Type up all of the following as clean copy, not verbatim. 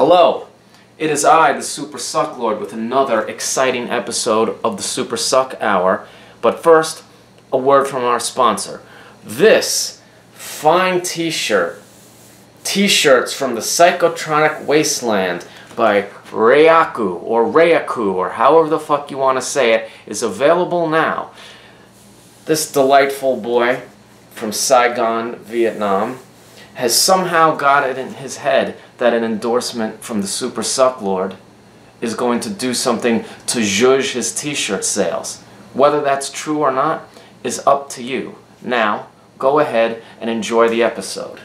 Hello, it is I, the Super Sucklord, with another exciting episode of the Super Suck Hour. But first, a word from our sponsor. This fine t-shirts from the Psychotronic Wasteland by Ryaku, or however the fuck you want to say it, is available now. This delightful boy from Saigon, Vietnam, has somehow got it in his head that an endorsement from the Super Sucklord is going to do something to zhuzh his t-shirt sales. Whether that's true or not is up to you. Now, go ahead and enjoy the episode.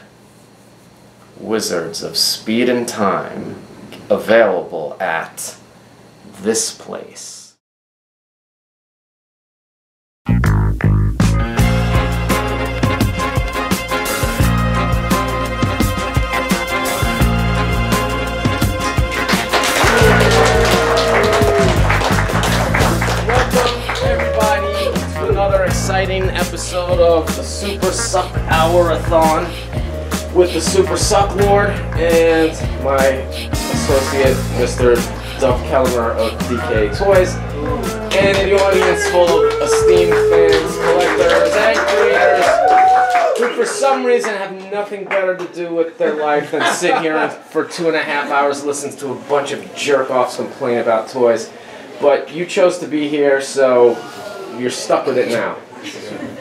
Wizards of Speed and Time, available at this place. Exciting episode of the Super Suck Hour-a-thon with the Super Sucklord and my associate, Mr. Duff Kellemer of DKE Toys, and the audience full of esteemed fans, collectors, and creators who for some reason have nothing better to do with their life than sit here for 2.5 hours listening to a bunch of jerk-offs complain about toys. But you chose to be here, so you're stuck with it now.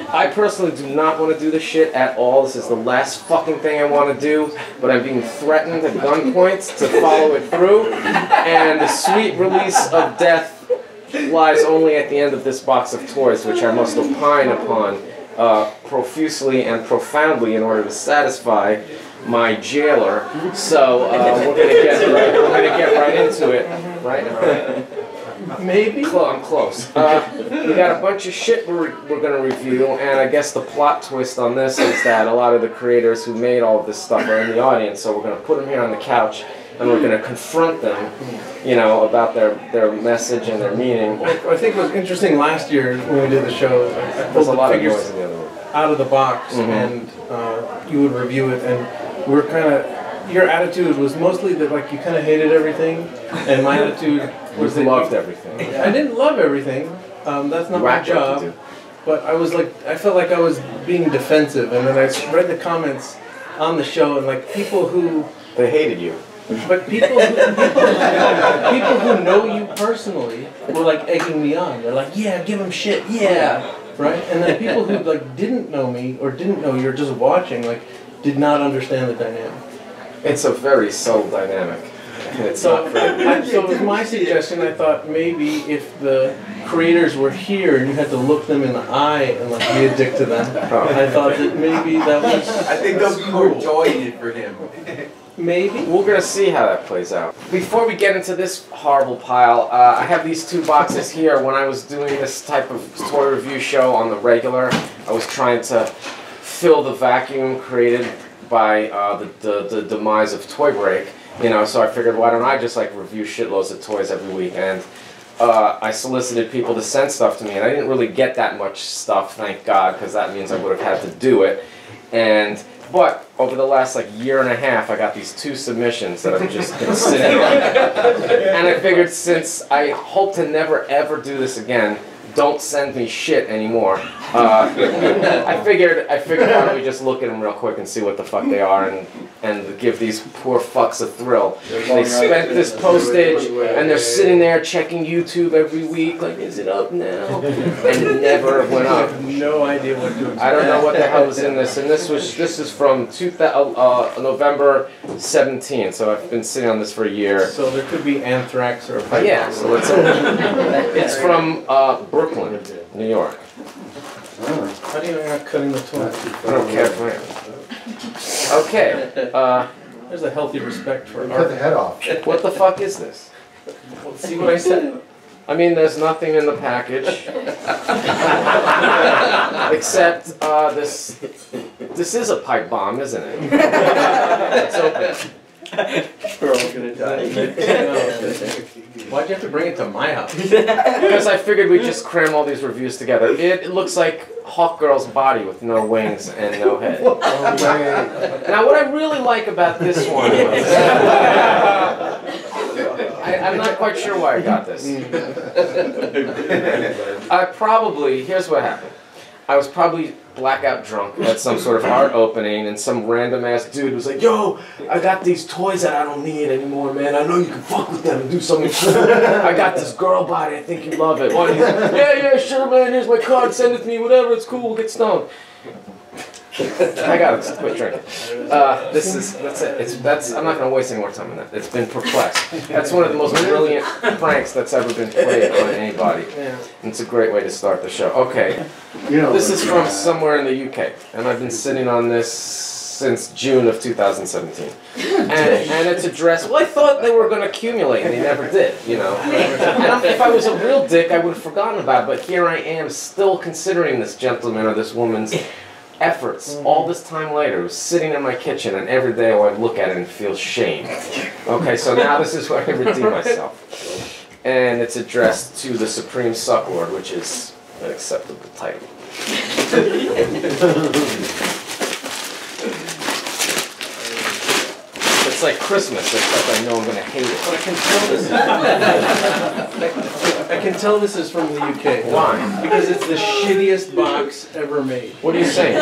I personally do not want to do this shit at all. This is the last fucking thing I want to do, but I'm being threatened at gunpoint to follow it through, and the sweet release of death lies only at the end of this box of toys, which I must opine upon profusely and profoundly in order to satisfy my jailer. So we're gonna get right into it, right? Maybe? I'm close. We got a bunch of shit we're going to review, and I guess the plot twist on this is that a lot of the creators who made all of this stuff are in the audience, so we're going to put them here on the couch, and we're going to confront them, you know, about their message and their meaning. I think it was interesting last year when we did the show, I pulled the figures out of the box, and you would review it, and we were kind of... Your attitude was mostly that, like, you kind of hated everything, and my attitude was that loved everything. I didn't love everything. That's not my job. But I was like, I felt like I was being defensive, and then I read the comments on the show, and like people who they hated you. But people who know you personally were like egging me on. They're like, yeah, give him shit, yeah, right. And then people who like didn't know me or didn't know you're just watching, like, did not understand the dynamic. It's a very subtle dynamic. So it was my suggestion. I thought maybe if the creators were here and you had to look them in the eye and like be a dick to them, I thought that maybe that was... I think those people were enjoying it for him. Maybe. We're going to see how that plays out. Before we get into this horrible pile, I have these two boxes here. When I was doing this type of toy review show on the regular, I was trying to fill the vacuum created by the demise of Toy Break, you know, so I figured, why don't I just like review shitloads of toys every week? And I solicited people to send stuff to me, and I didn't really get that much stuff, thank God, because that means I would have had to do it. But over the last like year and a half, I got these 2 submissions that I've just been sitting on. And I figured, since I hope to never ever do this again, don't send me shit anymore. I figured why don't we just look at them real quick and see what the fuck they are and give these poor fucks a thrill. They spent this postage and they're sitting there checking YouTube every week, like, is it up now? And it never went up. I have no idea what to expect. I don't know what the hell is in this. And this is from November 17, so I've been sitting on this for a year. So there could be anthrax or... Yeah, so it's from Brooklyn, New York. How do you know you're not cutting the toy? I don't care for it. Okay. There's a healthy respect for Cut the head off. What the fuck is this? See what I said? I mean, there's nothing in the package. Except this is a pipe bomb, isn't it? It's open. We're all gonna die. Why'd you have to bring it to my house? Because I figured we'd just cram all these reviews together. It looks like Hawkgirl's body with no wings and no head. Now, what I really like about this one I'm not quite sure why I got this. Here's what happened. I was probably blackout drunk at some sort of art opening, and some random ass dude was like, "Yo, I got these toys that I don't need anymore, man. I know you can fuck with them and do something cool. I got this girl body. I think you love it." Well, yeah, sure, man. Here's my card. Send it to me. Whatever. It's cool. We'll get stoned. I gotta quit drinking. That's it. I'm not gonna waste any more time on that. It's been perplexed. That's one of the most brilliant pranks that's ever been played on anybody. And it's a great way to start the show. Okay, this is from somewhere in the UK, and I've been sitting on this since June of 2017. And it's addressed. Well, I thought they were gonna accumulate, and they never did. You know. And if I was a real dick, I would have forgotten about it. But here I am, still considering this gentleman or this woman's efforts all this time later. It was sitting in my kitchen, and every day I would look at it and feel shame. Okay, so now this is where I redeem myself. And it's addressed to the Supreme Sucklord, which is an acceptable title. It's like Christmas, except I know I'm going to hate it. But I can tell this is from the UK. Why? Because it's the shittiest box ever made. What are you saying?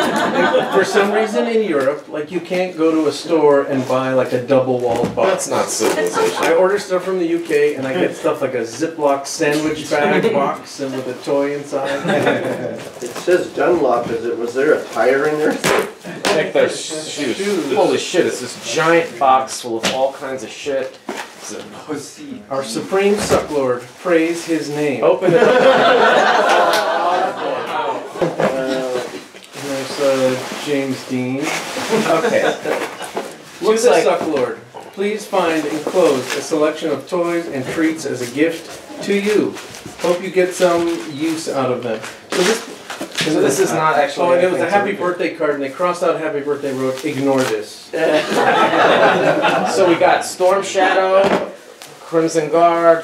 For some reason in Europe, like you can't go to a store and buy like a double-walled box. That's not civilization. I order stuff from the UK and I get stuff like a Ziploc sandwich bag box and with a toy inside. It says Dunlop. Was there a tire in there? I think they're shoes. Holy shit, it's this giant box full of all kinds of shit. Our Supreme Sucklord, praise his name. Open it up. There's James Dean. Okay. Looks like Sucklord. Please find enclosed a selection of toys and treats as a gift to you. Hope you get some use out of them. So this is not actually. Oh, and it was a happy birthday card, and they crossed out happy birthday, wrote ignore this. So we got Storm Shadow, Crimson Guard,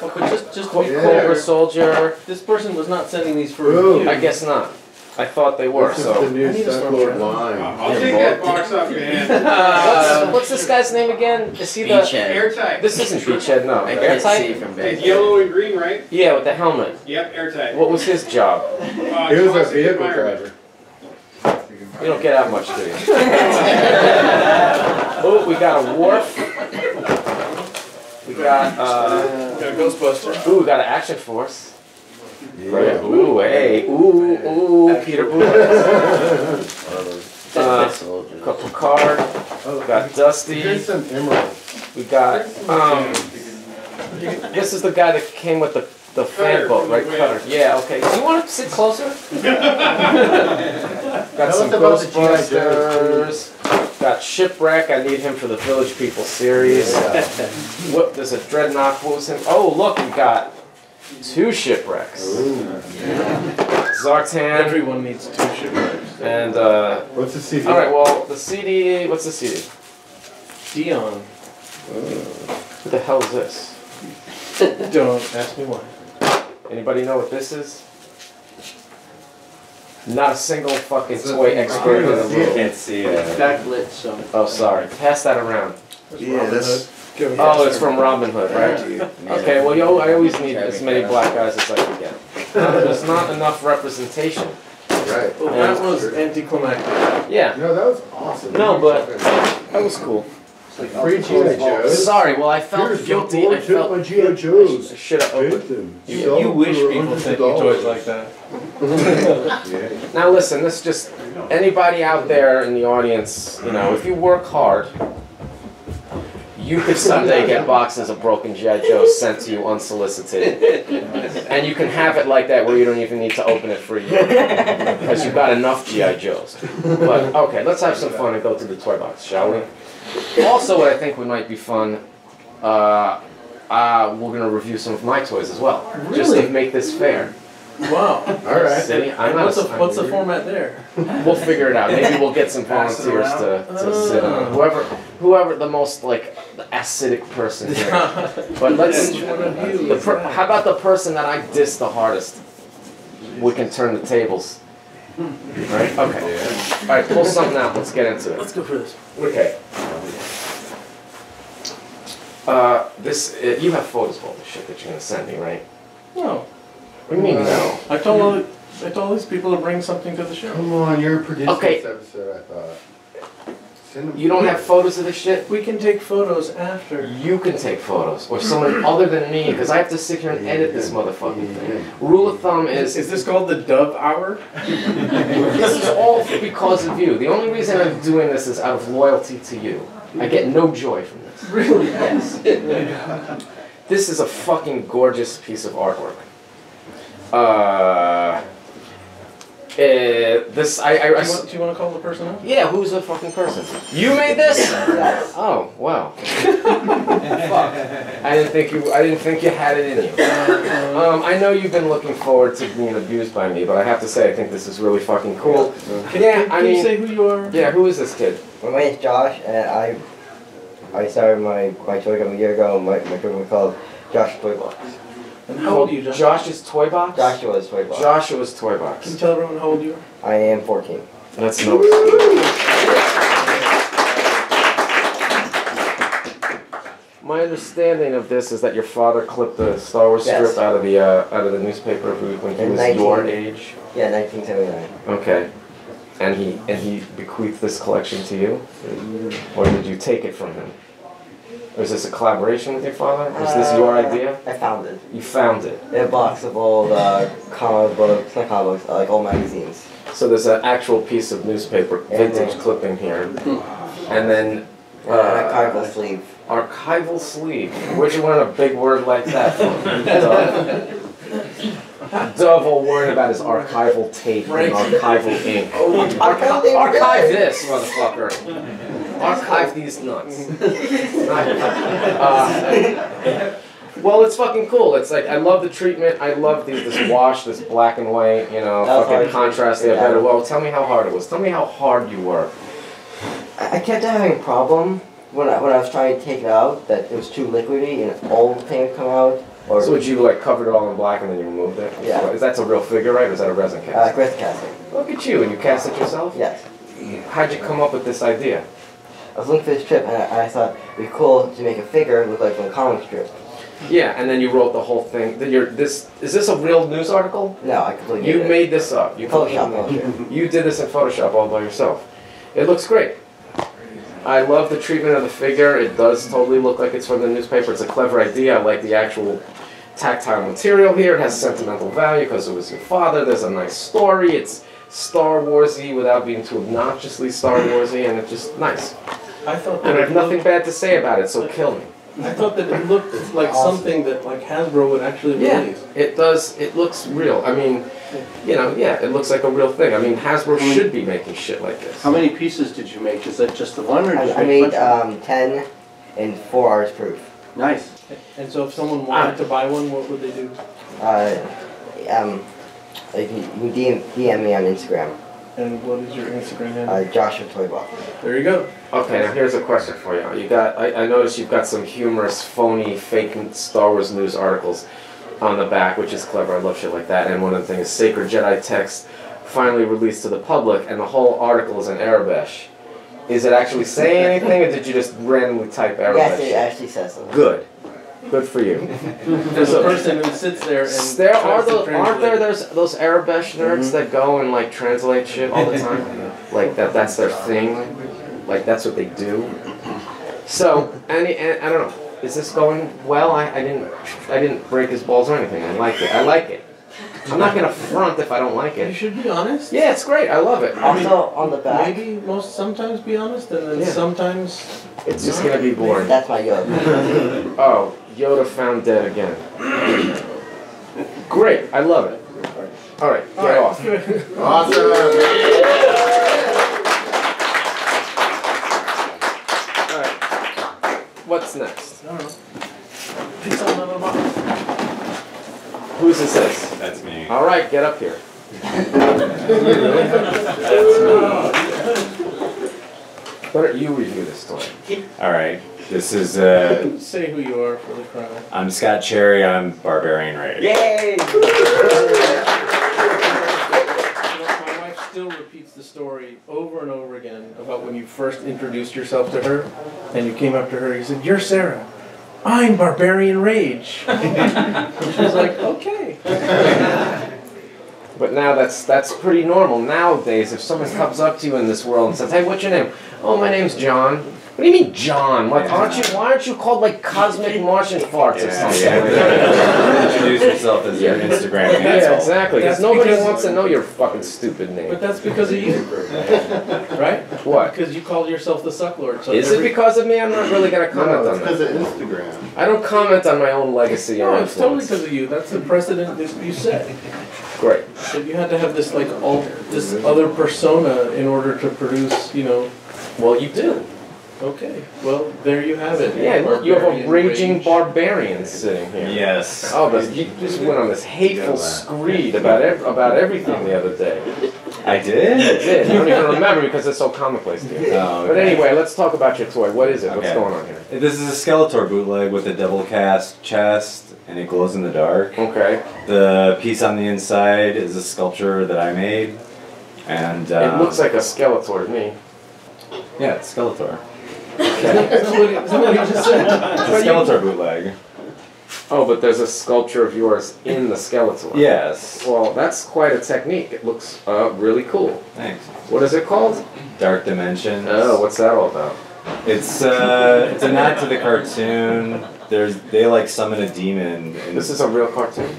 just Cobra Soldier. This person was not sending these for review. I guess not. I thought they were. This is So the new Sucklord line. I'll take that box off your hand. what's this guy's name again? Is he the Airtight. This isn't Beachhead, no. I can't see Airtight? from back It's yellow and green, right? Yeah, with the helmet. Yep, airtight. What was his job? He was a Toxic vehicle environment. driver. You don't get out much, do you? Oh, we got a Wharf. We got Got a Ghostbuster. ooh, we got an Action Force. Right. Ooh, hey, ooh, Peter Boone. Couple card. We got Dusty. Here's some emeralds. We got this is the guy that came with the fan boat, right? Cutter. Yeah. Okay. Do you want to sit closer? Got some Ghostbusters. Got Shipwreck. I need him for the Village People series. What? There's a Dreadnought. What was him? Oh, look, we got 2 Shipwrecks. Zartan. Everyone needs 2 shipwrecks. And What's the CD? all right. Well, the CD. What's the CD? Dion. What the hell is this? Don't ask me why. Anybody know what this is? Not a single fucking toy expert in the room. Can't see it. Backlit, so. Oh, sorry. Pass that around. Yeah, that's. Oh, it's from Robin Hood, right? Okay, well, I always need as many black guys as I can get. There's not enough representation. Right. Well, that was anticlimactic. Yeah. No, that was awesome. No, but that was cool. Free G.I. Joes. Sorry, well, I felt guilty. I felt my G.I. Joes. I should have opened. them. You wish people sent you toys like that. Now listen, this is just anybody out there in the audience, you know, if you work hard, you could someday get boxes of broken G.I. Joes sent to you unsolicited. And you can have it like that where you don't even need to open it for a year. Because you've got enough G.I. Joes. But, okay, let's have some fun and go to the toy box, shall we? Also, what I think would might be fun, we're going to review some of my toys as well. Really? Just to make this fair. Wow. All right. See, I'm not What's the format there? We'll figure it out. Maybe we'll get some volunteers to sit on. Whoever the most like acidic person here. But let's. How about the person that I diss the hardest? We can turn the tables. Right? Okay. All right. Pull something out. Let's get into it. Let's go for this. Okay. You have photos of all the shit that you're gonna send me, right? No. What do you mean no? I told these people to bring something to the show. Come on, you're producing Okay. this episode, I thought. Send them You don't have photos of this shit? We can take photos after. You can take photos, or someone other than me, because I have to sit here and edit this motherfucking thing. Rule of thumb is this called the Dove Hour? this is all because of you. The only reason I'm doing this is out of loyalty to you. I get no joy from this. Really? Yes. This is a fucking gorgeous piece of artwork. Do you want to call the person up? Yeah, who's the fucking person? You made this? Yes. Oh, wow. Fuck. I didn't think you had it in you. I know you've been looking forward to being abused by me, but I have to say I think this is really fucking cool. Can you say who you are? Yeah, who is this kid? My name's Josh, and I started my toy company a year ago. My toy company called Josh Toy Box. And how old are you, Josh? Joshua's Toy Box? Joshua's Toy Box. Joshua's Toy Box. Can you tell everyone how old you are? I am 14. That's no. My understanding of this is that your father clipped the Star Wars Yes. strip out of the newspaper when he In was 19 your age. Yeah, 1979. Okay. And he bequeathed this collection to you? Or did you take it from him? Or is this a collaboration with your father? Was this your idea? I found it. You found it. In a box of old comic books, not comic books, like old magazines. So there's an actual piece of newspaper, vintage clipping here. And then An archival sleeve. archival sleeve. Where'd you learn a big word like that from? Dove. Dove all worried about his archival tape and archival ink. Archive this, motherfucker. Archive these nuts. Well, it's fucking cool. It's like, I love the treatment. I love this wash, this black and white, fucking contrast there. Yeah. Well, tell me how hard it was. Tell me how hard you were. I kept having a problem when I was trying to take it out, that it was too liquidy and all the thing would come out. Or So would you like covered it all in black and then you removed it? Yeah. Is that a real figure, right? Or is that a resin cast? Grist casting. Look at you, and you cast it yourself? Yes. How'd you come up with this idea? I was looking for this strip, and I thought it'd be cool to make a figure look like from a comic strip. Yeah, and then you wrote the whole thing. Is this a real news article? No, I completely You did it. made this up. You Photoshop. You did this in Photoshop all by yourself. It looks great. I love the treatment of the figure. It does totally look like it's from the newspaper. It's a clever idea. I like the actual tactile material here. It has sentimental value because it was your father. There's a nice story. It's Star Wars-y without being too obnoxiously Star Wars-y, and it's just nice. I thought And I that have nothing bad to say about it, so kill me. I thought that it looked like something that like Hasbro would actually release. It does. It looks real. I mean, it looks like a real thing. I mean, Hasbro should be making shit like this. How many pieces did you make? Is that just the one or did you I make made a bunch? 10 in 4 hours proof. Nice. And so if someone wanted to buy one, what would they do? You can DM me on Instagram. And what is your Instagram handle? Joshua Toy Box. There you go. Okay, now here's a question for you. I noticed you've got some humorous, phony, fake Star Wars news articles on the back, which is clever. I love shit like that. And one of the things is Sacred Jedi text finally released to the public, and the whole article is in Arabic. Is it actually saying anything, or did you just randomly type Arabic? Yes, it actually says something. Good. Good for you. There's a person who sits there and There tries are to those, translate. aren't there those Arabic nerds that go and like translate shit all the time? Like that's their thing. Like that's what they do. So, and I don't know. Is this going well? I didn't break his balls or anything. I like it. I like it. I'm not gonna front if I don't like You it. should be honest. Yeah, it's great. I love it. I mean, Also, on the back, Maybe sometimes be honest, and then Yeah. sometimes it's just gonna be boring. that's my Yoda. Oh, Yoda found dead again. Great. I love it. All right, get off. Awesome! All right. What's next? I don't know. Pick something out of the box. Whose is this? That's me. All right, get up here. Why don't you review this story? All right. This is Say who you are for the crowd. I'm Scott Cherry. I'm Barbarian Rage. Yay! My wife still repeats the story over and over again about when you first introduced yourself to her, and you came up to her and you said, "You're Sarah." I'm Barbarian Rage. And she was like, okay. But now that's pretty normal nowadays. If someone comes up to you in this world and says, "Hey, what's your name?" "Oh, my name's John." "What do you mean, John? Like, why aren't you called like Cosmic Martian Farts or something?" Introduce yourself as your Instagram handle. Yeah, exactly. Because That's nobody because- wants to know your fucking stupid name. But that's because of you. Right? What? Because you called yourself the Sucklord. So Is it because of me? I'm not really gonna comment No, on it's because that. of Instagram. I don't comment on my own legacy or No, it's totally influence. because of you. That's the precedent that you set. Great. That you had to have this this other persona in order to produce, Well, you do. Okay, well, there you have it. Yeah, look, you have a Barbarian raging Rage. barbarian sitting here. Yes. Oh, you just went on this hateful screed about everything the other day. I did? You did. You don't even remember because it's so commonplace to you. Oh, But okay. anyway, let's talk about your toy. What is it? What's Okay. going on here? This is a Skeletor bootleg with a double cast chest, and it glows in the dark. Okay. The piece on the inside is a sculpture that I made, and It looks like a Skeletor to me. yeah, it's Skeletor. Somebody just said. It's a Skeletor bootleg. Oh, but there's a sculpture of yours in the Skeletor. Yes. Well, that's quite a technique. It looks really cool. Thanks. What is it called? Dark Dimensions. Oh, what's that all about? It's a nod to the cartoon. They like summon a demon. And This is a real cartoon.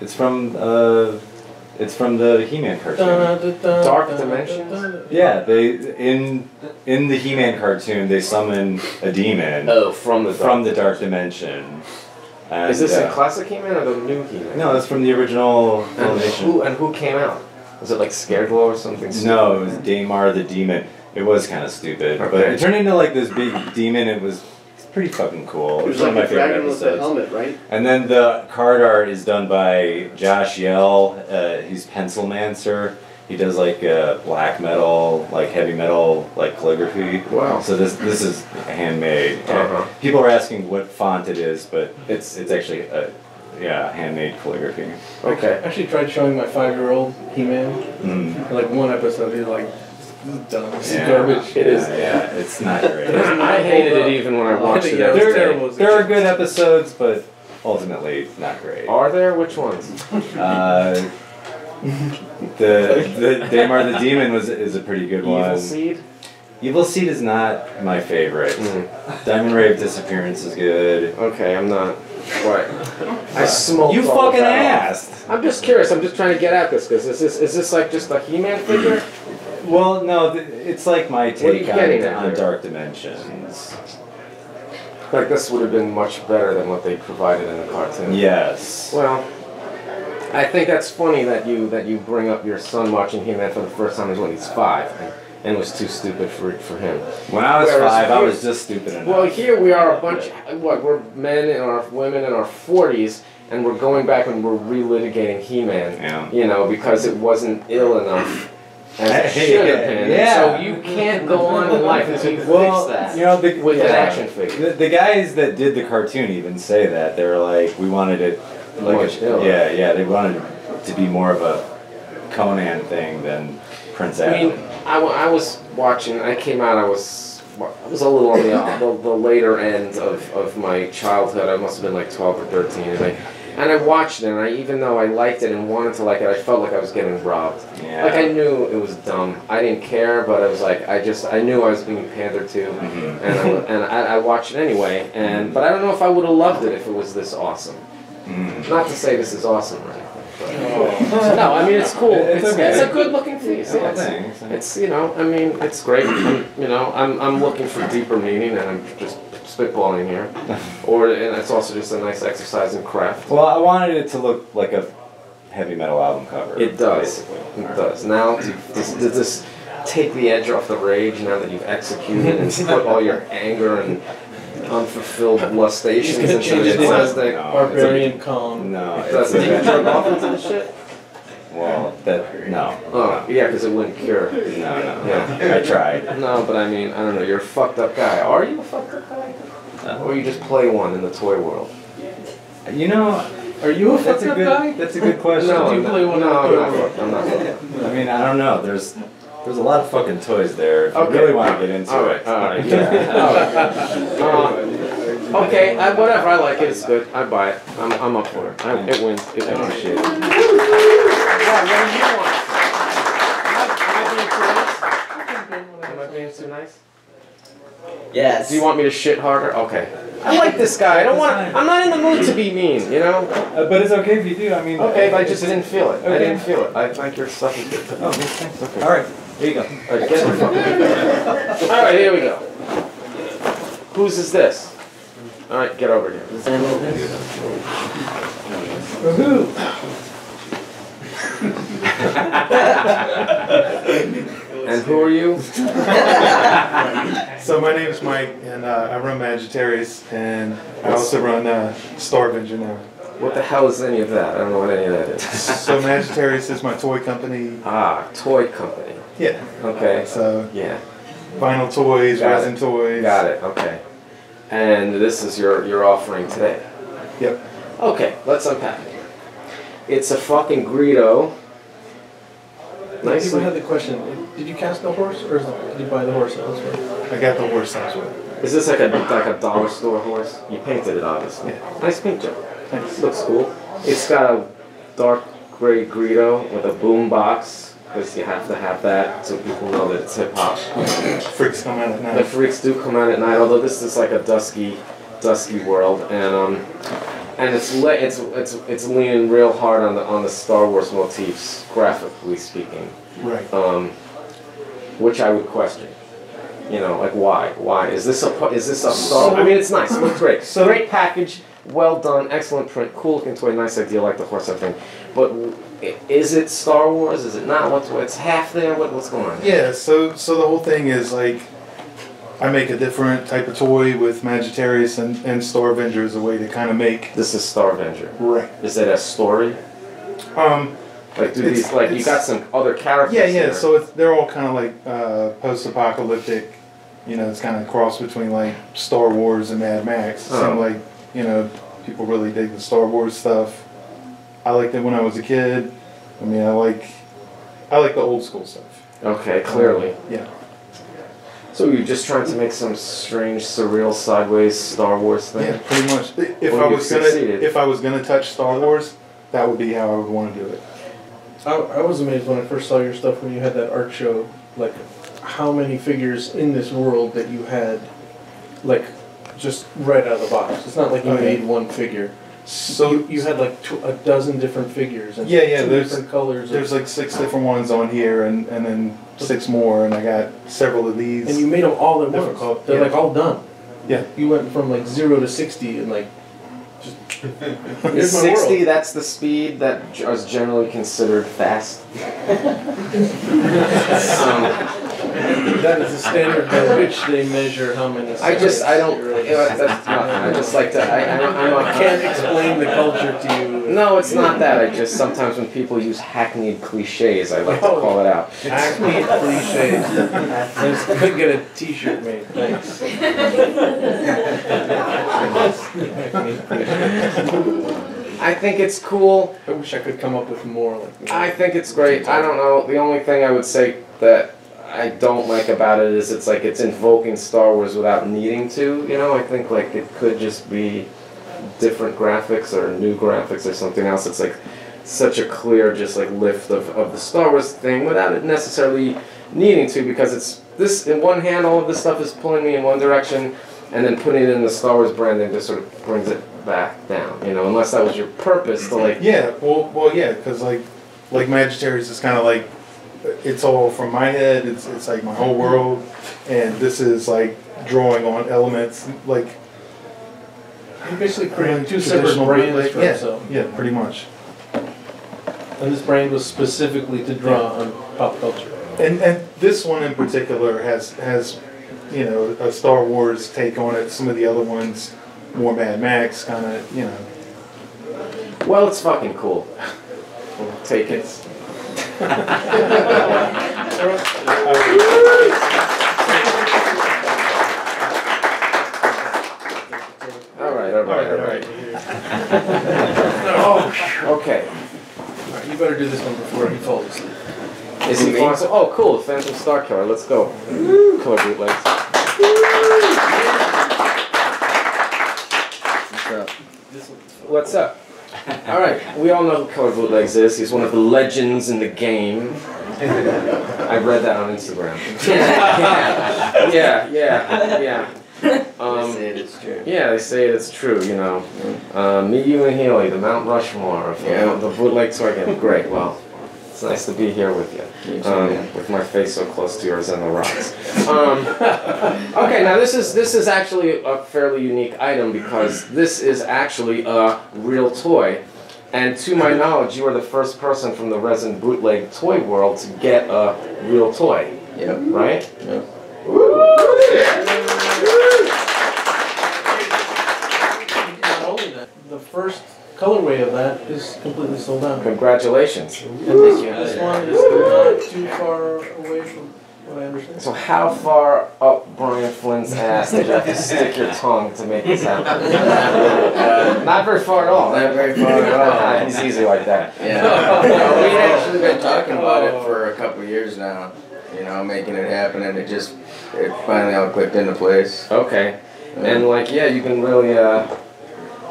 It's from the He-Man cartoon. Dark Dimensions? Yeah, in the He-Man cartoon they summon a demon Oh, from the Dark Dimension. And, Is this a classic He-Man or the new He-Man? No, that's from the original animation. And who came out? Was it like Scareglow or something? No, it was Daimar the Demon. It was kind of stupid, but Okay. it turned into like this big demon. It's pretty fucking cool. It was one of like my a favorite dragon with a episodes. helmet, right? And then the card art is done by Josh Yell. He's Pencilmancer. He does like black metal, like heavy metal, like calligraphy. Wow. So this is handmade. Uh-huh. People are asking what font it is, but it's actually handmade calligraphy. Okay. I actually tried showing my 5-year-old He-Man. Mm. Like one episode, he's like, "This is dumb. This is Yeah. garbage." It is. Yeah, it's not great. I hated it even when I watched it. Yeah, every they're day. terrible. There are good episodes, but ultimately not great. Are there? Which ones? The Daimar the Demon is a pretty good one. Evil Seed? Evil Seed is not my favorite. Mm. Diamond Ray of Disappearance is good. Okay, I'm not. What? I smoked. You all of fucking that off. asked. I'm just curious. I'm just trying to get at this because is this like just a He-Man figure? Well, no, it's like my are you take getting at on here? Dark Dimensions. Like this would have been much better than what they provided in the cartoon. Yes. Well, I think that's funny that you bring up your son watching He-Man for the first time when he's 5 and was too stupid for him. When I was Whereas 5, I here- was just stupid enough. Well, here we are a bunch. We're men and our women in our 40s, and we're going back and we're relitigating He-Man. Yeah. You know, because it wasn't ill enough. As it Hey, should have been. yeah. So you can't go on in life until you Well, fix that you know, with an action figure. The guys that did the cartoon even say that. They were like, we wanted it like Much iller. yeah, they wanted it to be more of a Conan thing than Prince I Adam. mean, I was watching. I came out. I was a little on the later end of my childhood. I must have been like 12 or 13, and I watched it. And even though I liked it and wanted to like it, I felt like I was getting robbed. Yeah. Like I knew it was dumb. I didn't care, but I was like I knew I was being pandered to, and I watched it anyway. But I don't know if I would have loved it if it was this awesome. Not to say this is awesome or anything. But, no, I mean it's cool. It's okay. It's a good looking piece. Yeah, Yeah, thanks. it's I mean it's great. I'm looking for deeper meaning, and I'm just spitballing here. And it's also just a nice exercise in craft. Well, I wanted it to look like a heavy metal album cover. It does. Basically. It does. Now, does this take the edge off the rage now that you've executed and put all your anger and unfulfilled lustations He's gonna into change the his name. plastic? No. Barbarian calm. No, Does it's it a jerk off into the shit? well, no. Oh, yeah, because it wouldn't cure. No. Yeah. I tried. No, but I mean, I don't know. You're a fucked up guy. Are you a fucked up guy? Or you just play one in the toy world? You know, Are you a that's fucked a up good. guy? That's a good question. No, Do you I'm play not. one No, in I'm the not toy world? fucked. I'm not fucked. I mean, I don't know. There's a lot of fucking toys there. If you Okay. really want to get into All it. right, yeah. All right. Okay, whatever. I like it. It's good. I buy it. I'm up for it. It wins. It wins. Shit. What do you want? Am I being too nice? Yes. Do you want me to shit harder? Okay. I like this guy. I don't want. I'm not in the mood to be mean. You know. But it's okay if you do. I mean. Okay, but I just didn't feel it. Okay. I didn't feel it. I like your stuff is good. Oh, thanks. Okay. All right. Here you go. All right, get the fuck. All right, here we go. Whose is this? All right, get over here. And who are you? So my name is Mike, and I run Magitaries, and I also run Star Avenger now. What the hell is any of that? I don't know what any of that is. So Magitaries is my toy company. Ah, toy company. Yeah. Okay. So yeah. Vinyl toys, resin toys. Got it. Okay. And this is your offering today. Yep. Okay, let's unpack it. It's a fucking Greedo. Nice. People had the question, did you cast the horse, or did you buy the horse elsewhere? I got the horse elsewhere. Is this like a dollar store horse? You painted it, obviously. Yeah. Nice paint job. Thanks. Looks cool. It's got a dark gray Greedo with a boom box, because you have to have that so people know that it's hip hop. Freaks come out at night. The freaks do come out at night, although this is like a dusky world, and it's leaning real hard on the Star Wars motifs, graphically speaking. Right. Which I would question. You know, like why? Why is this a Star? I mean, it's nice. It looks great. So great package, well done, excellent print, cool looking toy, nice idea, like the horse, everything. But is it Star Wars? Is it not? What's half there? What's going on? Yeah. So the whole thing is like, I make a different type of toy with Magitaries and Star Avenger as a way to kind of make. This is Star Avenger. Right. Is it a story? Like do these like you got some other characters? Yeah. Here. So they're all kind of like post-apocalyptic. You know, it's kind of a cross between like Star Wars and Mad Max. Oh. So like, you know, people really dig the Star Wars stuff. I liked it when I was a kid. I mean, I like the old school stuff. Okay, clearly. Yeah. So you're just trying to make some strange, surreal, sideways Star Wars thing? Yeah, pretty much. If I was gonna touch Star Wars, that would be how I would want to do it. I was amazed when I first saw your stuff when you had that art show, like how many figures in this world that you had, like just right out of the box. It's not like you made one figure. So you had like a dozen different figures and two different colors. There's like 6 different ones on here, and then 6 more, and I got several of these. And you made them all at once. They're like all done. Yeah. You went from like 0 to 60 and like just. Is 60, that's the speed that is generally considered fast? That is the standard by which they measure how many. I just like to. I can't explain the culture to you. No, it's not that. I just sometimes when people use hackneyed cliches, I like to call it out. Hackneyed cliches. I could get a T-shirt made. Thanks. I think it's cool. I wish I could come up with more like that. I think it's great. I don't know. The only thing I would say that I don't like about it is it's like it's invoking Star Wars without needing to. You know, I think like it could just be different graphics or new graphics or something else. It's like such a clear just like lift of the Star Wars thing without it necessarily needing to, because it's this in one hand all of this stuff is pulling me in one direction, and then putting it in the Star Wars branding just sort of brings it back down. You know, unless that was your purpose to like. Yeah, well, yeah, because like Magitaries is kind of like. It's all from my head. It's like my whole world, and this is like drawing on elements like. You basically created 2 separate brands for yourself. Yeah, pretty much. And this brand was specifically to draw on pop culture. And this one in particular has you know a Star Wars take on it. Some of the other ones more Mad Max kind of you know. Well, it's fucking cool. We'll take it. All right. Oh, okay. Alright, you better do this one before he falls asleep. Is he falling asleep? Oh, cool. Phantom Star Killer. Let's go. Color bootlegs. What's up? All right, we all know who Killer Bootlegs is. He's one of the legends in the game. I read that on Instagram. Yeah. They say it's true. Yeah, they say it's true, you know. Me, you, and Healy, the Mount Rushmore of the bootleg toy game. Great, well, it's nice to be here with you. With my face so close to yours and the rocks. Okay, now this is actually a fairly unique item because this is actually a real toy. And to my knowledge, you are the first person from the resin bootleg toy world to get a real toy. Yep. Right? Yep. Not only that, the first colorway of that is completely sold out. Congratulations. And this one is not too far away from what I understand. So how far up Brian Flynn's ass did you have to stick your tongue to make this happen? Not very far at all. Not very far at all. He's easy like that. Yeah. No, we've actually been talking about it for a couple of years now. You know, making it happen, and it finally all clicked into place. Okay. And like, yeah, you've been really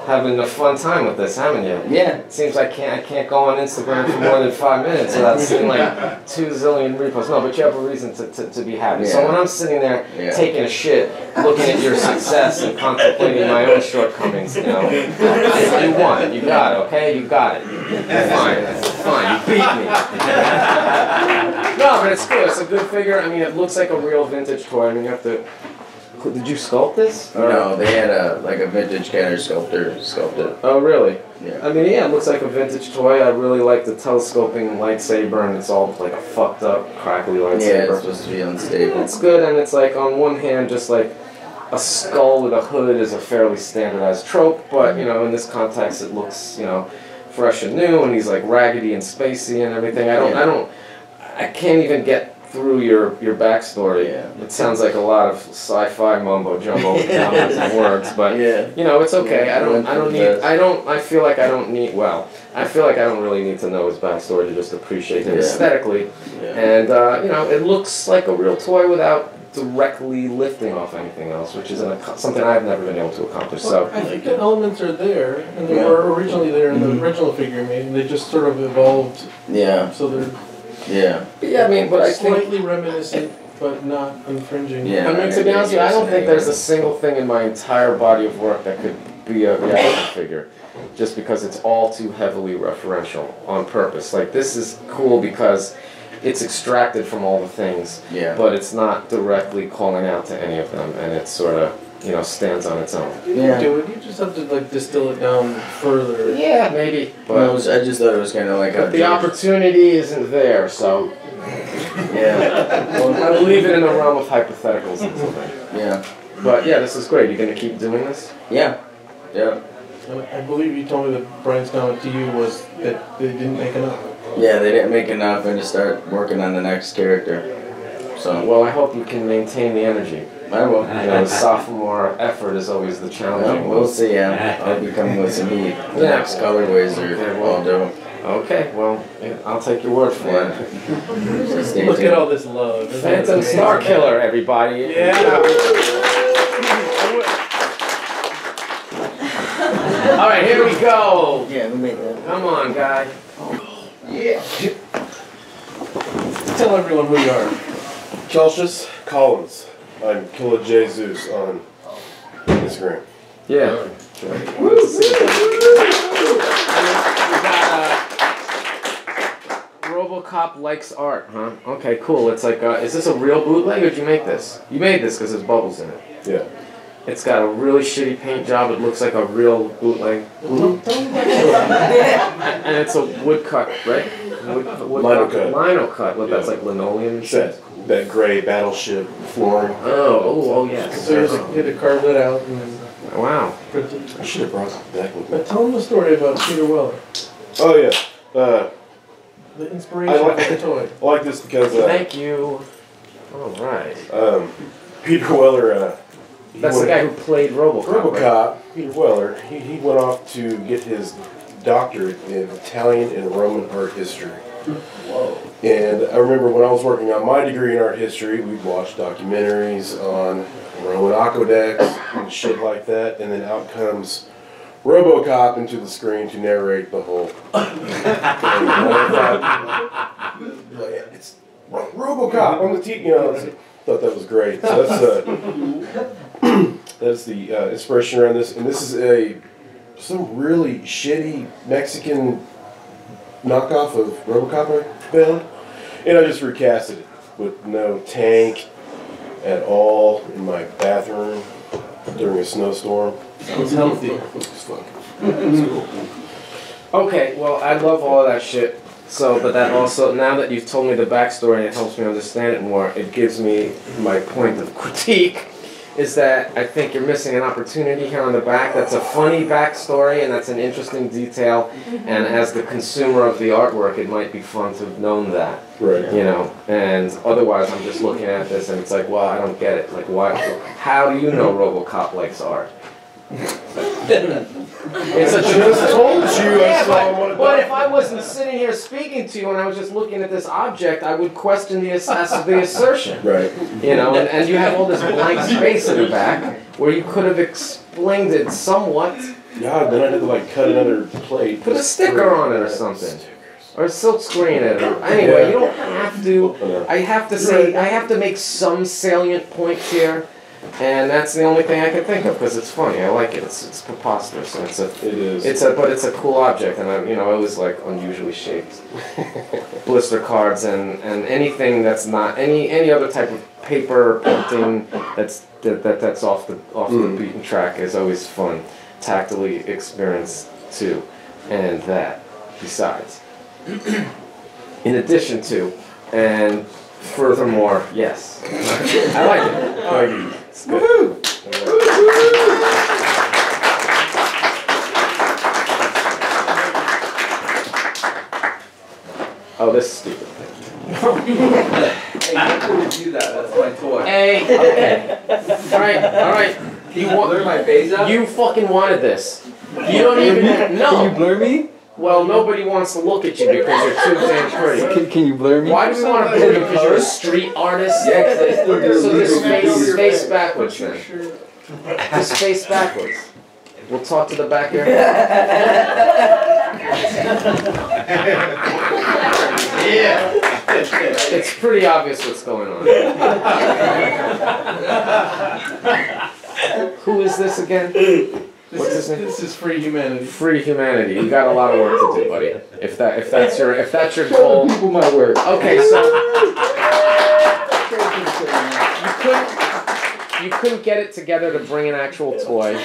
having a fun time with this, haven't you? Yeah. It seems I can't go on Instagram for more than 5 minutes without seeing like 2 zillion reposts. No, but you have a reason to be happy. So when I'm sitting there taking a shit, looking at your success and contemplating my own shortcomings, you know, you won. You got it, okay? You got it. Fine. You beat me. No, but it's good. It's a good figure. I mean, it looks like a real vintage toy. I mean, you have to... Did you sculpt this? No, they had a vintage canner sculptor sculpt it. Oh, really? Yeah. I mean, yeah, it looks like a vintage toy. I really like the telescoping lightsaber, and it's all like a fucked up, crackly lightsaber. Yeah, it's supposed to be unstable. It's good, and it's like, on one hand, just like a skull with a hood is a fairly standardized trope, but, you know, in this context, it looks, you know, fresh and new, and he's like raggedy and spacey and everything. I can't even get through your backstory. Yeah. It sounds like a lot of sci-fi mumbo jumbo and words, but you know, it's okay. I feel like I don't really need to know his backstory to just appreciate him aesthetically. And you know, it looks like a real toy without directly lifting off anything else, which is something I've never been able to accomplish. So I think the elements are there, and they were originally there in the original figure you made, and they just sort of evolved. Yeah. So they're yeah, I mean, but I think slightly reminiscent, but not infringing. Yeah. I mean, to be honest with you, I don't think there's a single thing in my entire body of work that could be a reaction figure, just because it's all too heavily referential on purpose. Like, this is cool because it's extracted from all the things, but it's not directly calling out to any of them, and it's sort of, you know, stands on its own. Yeah. Do it. You just have to like distill it down further. Yeah, maybe. But I just thought it was kind of like but the opportunity isn't there, so I leave it in the realm of hypotheticals until then. Yeah. But yeah, this is great. You're gonna keep doing this? Yeah. Yeah. And I believe you told me that Brian's comment to you was that they didn't make enough. Yeah, they didn't make enough, and to start working on the next character. So. Well, I hope you can maintain the energy. I will. You know, sophomore effort is always the challenging. We'll see. I'll be coming with some heat. The next colorways are all dope. Okay, well, I'll take your word for it. Look at all this love. Phantom Star Killer, everybody. Yeah. All right, here we go. Yeah, we made that. Come on, guy. Yeah. Tell everyone who you are. Celsius Collins. I'm Killer Jesus on Instagram. Yeah. RoboCop likes art, huh? Okay, cool. It's like, is this a real bootleg or did you make this? You made this because there's bubbles in it. Yeah. It's got a really shitty paint job. It looks like a real bootleg. And it's a woodcut, right? Lino cut. Lino cut. What, that's like linoleum and shit? That gray battleship flooring. Oh, yes. So you had to carve that out and then wow. print it. I should have brought it back with me. But tell them the story about Peter Weller. Oh, yeah. The inspiration of the toy. I like this because... Thank you. All right. Peter Weller... That's the guy who played RoboCop. RoboCop, right? Peter Weller, he went off to get his doctorate in Italian and Roman art history. Whoa. And I remember when I was working on my degree in art history, we'd watch documentaries on Roman aqueducts and shit like that, and then out comes RoboCop into the screen to narrate the whole. It's RoboCop on the TV. Thought that was great. So that's the inspiration around this, and this is some really shitty Mexican knockoff of RoboCop I found, and I just recasted it with no tank at all in my bathroom during a snowstorm. Sounds healthy. It's fun. It's cool. Okay, well, I love all of that shit. So, but that also, now that you've told me the backstory, it helps me understand it more. It gives me my point of critique. Is that I think you're missing an opportunity here on the back. That's a funny backstory, and that's an interesting detail. And as the consumer of the artwork, it might be fun to have known that. Right. You know, and otherwise I'm just looking at this and it's like, well, I don't get it. Like, why? How do you know RoboCop likes art? It's a just told you. Yeah, but if I wasn't sitting here speaking to you and I was just looking at this object, I would question the assertion. Right. You know, and you have all this blank space in the back where you could have explained it somewhat. Yeah, then I had to like cut another plate. Put a sticker on it or something. Or silk screen it. Or, anyway, you don't have to. I have to say, I have to make some salient points here. And that's the only thing I can think of because it's funny. I like it. It's preposterous. And but it's a cool object, and I always like unusually shaped blister cards and anything that's not any other type of paper painting that's off the beaten track is always fun. Tactily experienced too, and that besides, in addition to, and furthermore, yes, I like it. It's good. Woo-hoo! Oh, this is stupid. Hey, you couldn't do that. That's my toy. Hey, okay. All right. You want blur my face out? You fucking wanted this. You don't even know. Can you blur me? Well, nobody wants to look at you because you're too damn pretty. Can you blur me? Why do we want to blur you? Because you're a street artist? Yeah, because I still do. So just face backwards then. Just face backwards. We'll talk to the back here. Yeah. It's pretty obvious what's going on. Who is this again? What's his name? This is Free Humanity. Free Humanity. You got a lot of work to do, buddy. If that's your goal. People my work. Okay, so you couldn't get it together to bring an actual toy,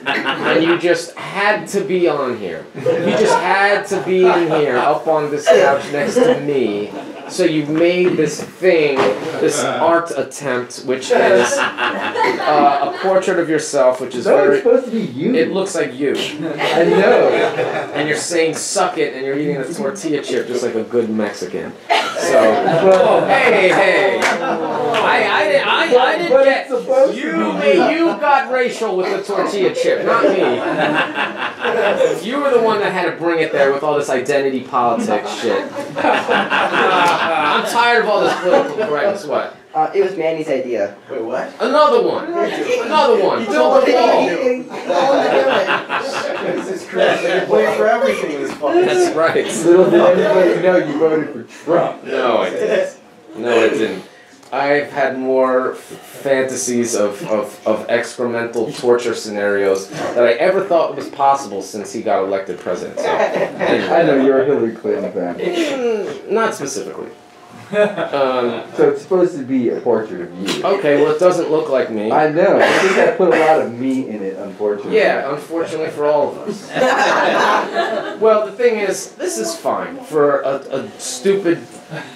and you just had to be on here. You just had to be in here, up on this couch next to me. So you made this thing, this art attempt, which is a portrait of yourself, which is It's supposed to be you. It looks like you. I know. And you're saying "suck it," and you're eating a tortilla chip just like a good Mexican. So, hey! I didn't get you got racial with the tortilla chip, not me. You were the one that had to bring it there with all this identity politics shit. I'm tired of all this political correctness. What? It was Manny's idea. Wait, what? Another one. Another one. Build a wall. This is crazy. You're playing for everything this fucking. That's right. Little did everybody know you voted for Trump. No, I didn't. No, I didn't. I've had more fantasies of excremental torture scenarios that I ever thought was possible since he got elected president. So, anyway. I know you're a Hillary Clinton fan. Not specifically. So it's supposed to be a portrait of you. Okay, well it doesn't look like me. I know. I think I put a lot of me in it, unfortunately. Yeah, unfortunately for all of us. Well, the thing is, this is fine for a stupid,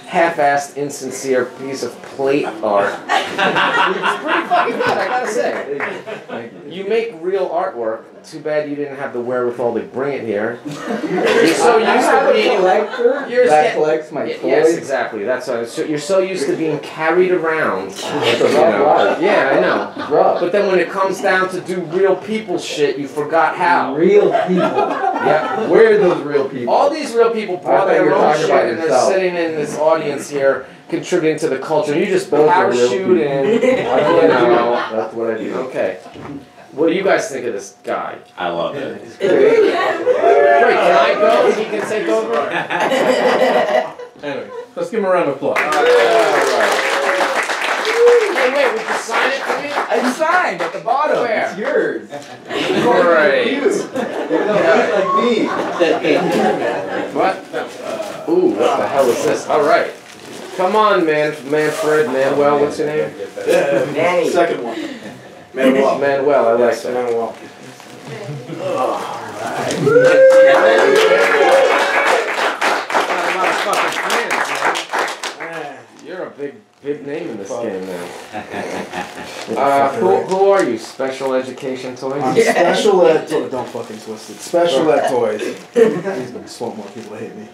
half-assed, insincere piece of plate art. It's pretty fucking good, I gotta say. You make real artwork. Too bad you didn't have the wherewithal to bring it here. You're so used to being a collector that collects my toys. Yes, exactly. That's what you're so used to being carried around. It's a rough life. Yeah, I know. Rough. But then when it comes down to do real people shit, you forgot how. Real people. Yeah. Where are those real people? All these real people brought I thought you their were own talking shit, about and they're yourself. sitting in this audience here, contributing to the culture. You just Those are real parachute in. people. You know. That's what I do. Okay. What do you guys think of this guy? I love it. Wait, can I go? He can take over? Anyway, let's give him a round of applause. Hey, wait, would you sign it for me? I signed at the bottom. Where? It's yours. Great. Like me. What? Ooh, what the hell is this? All right. Come on, Manfred, Manuel, what's your name? Manny. Second one. Manuel, I like that. Manuel. You're a big name in this game now. Who are you? Special Education Toys? I'm Special Ed Toys. Don't fucking twist it. Special Ed Toys. He's gonna swamp more people hate me.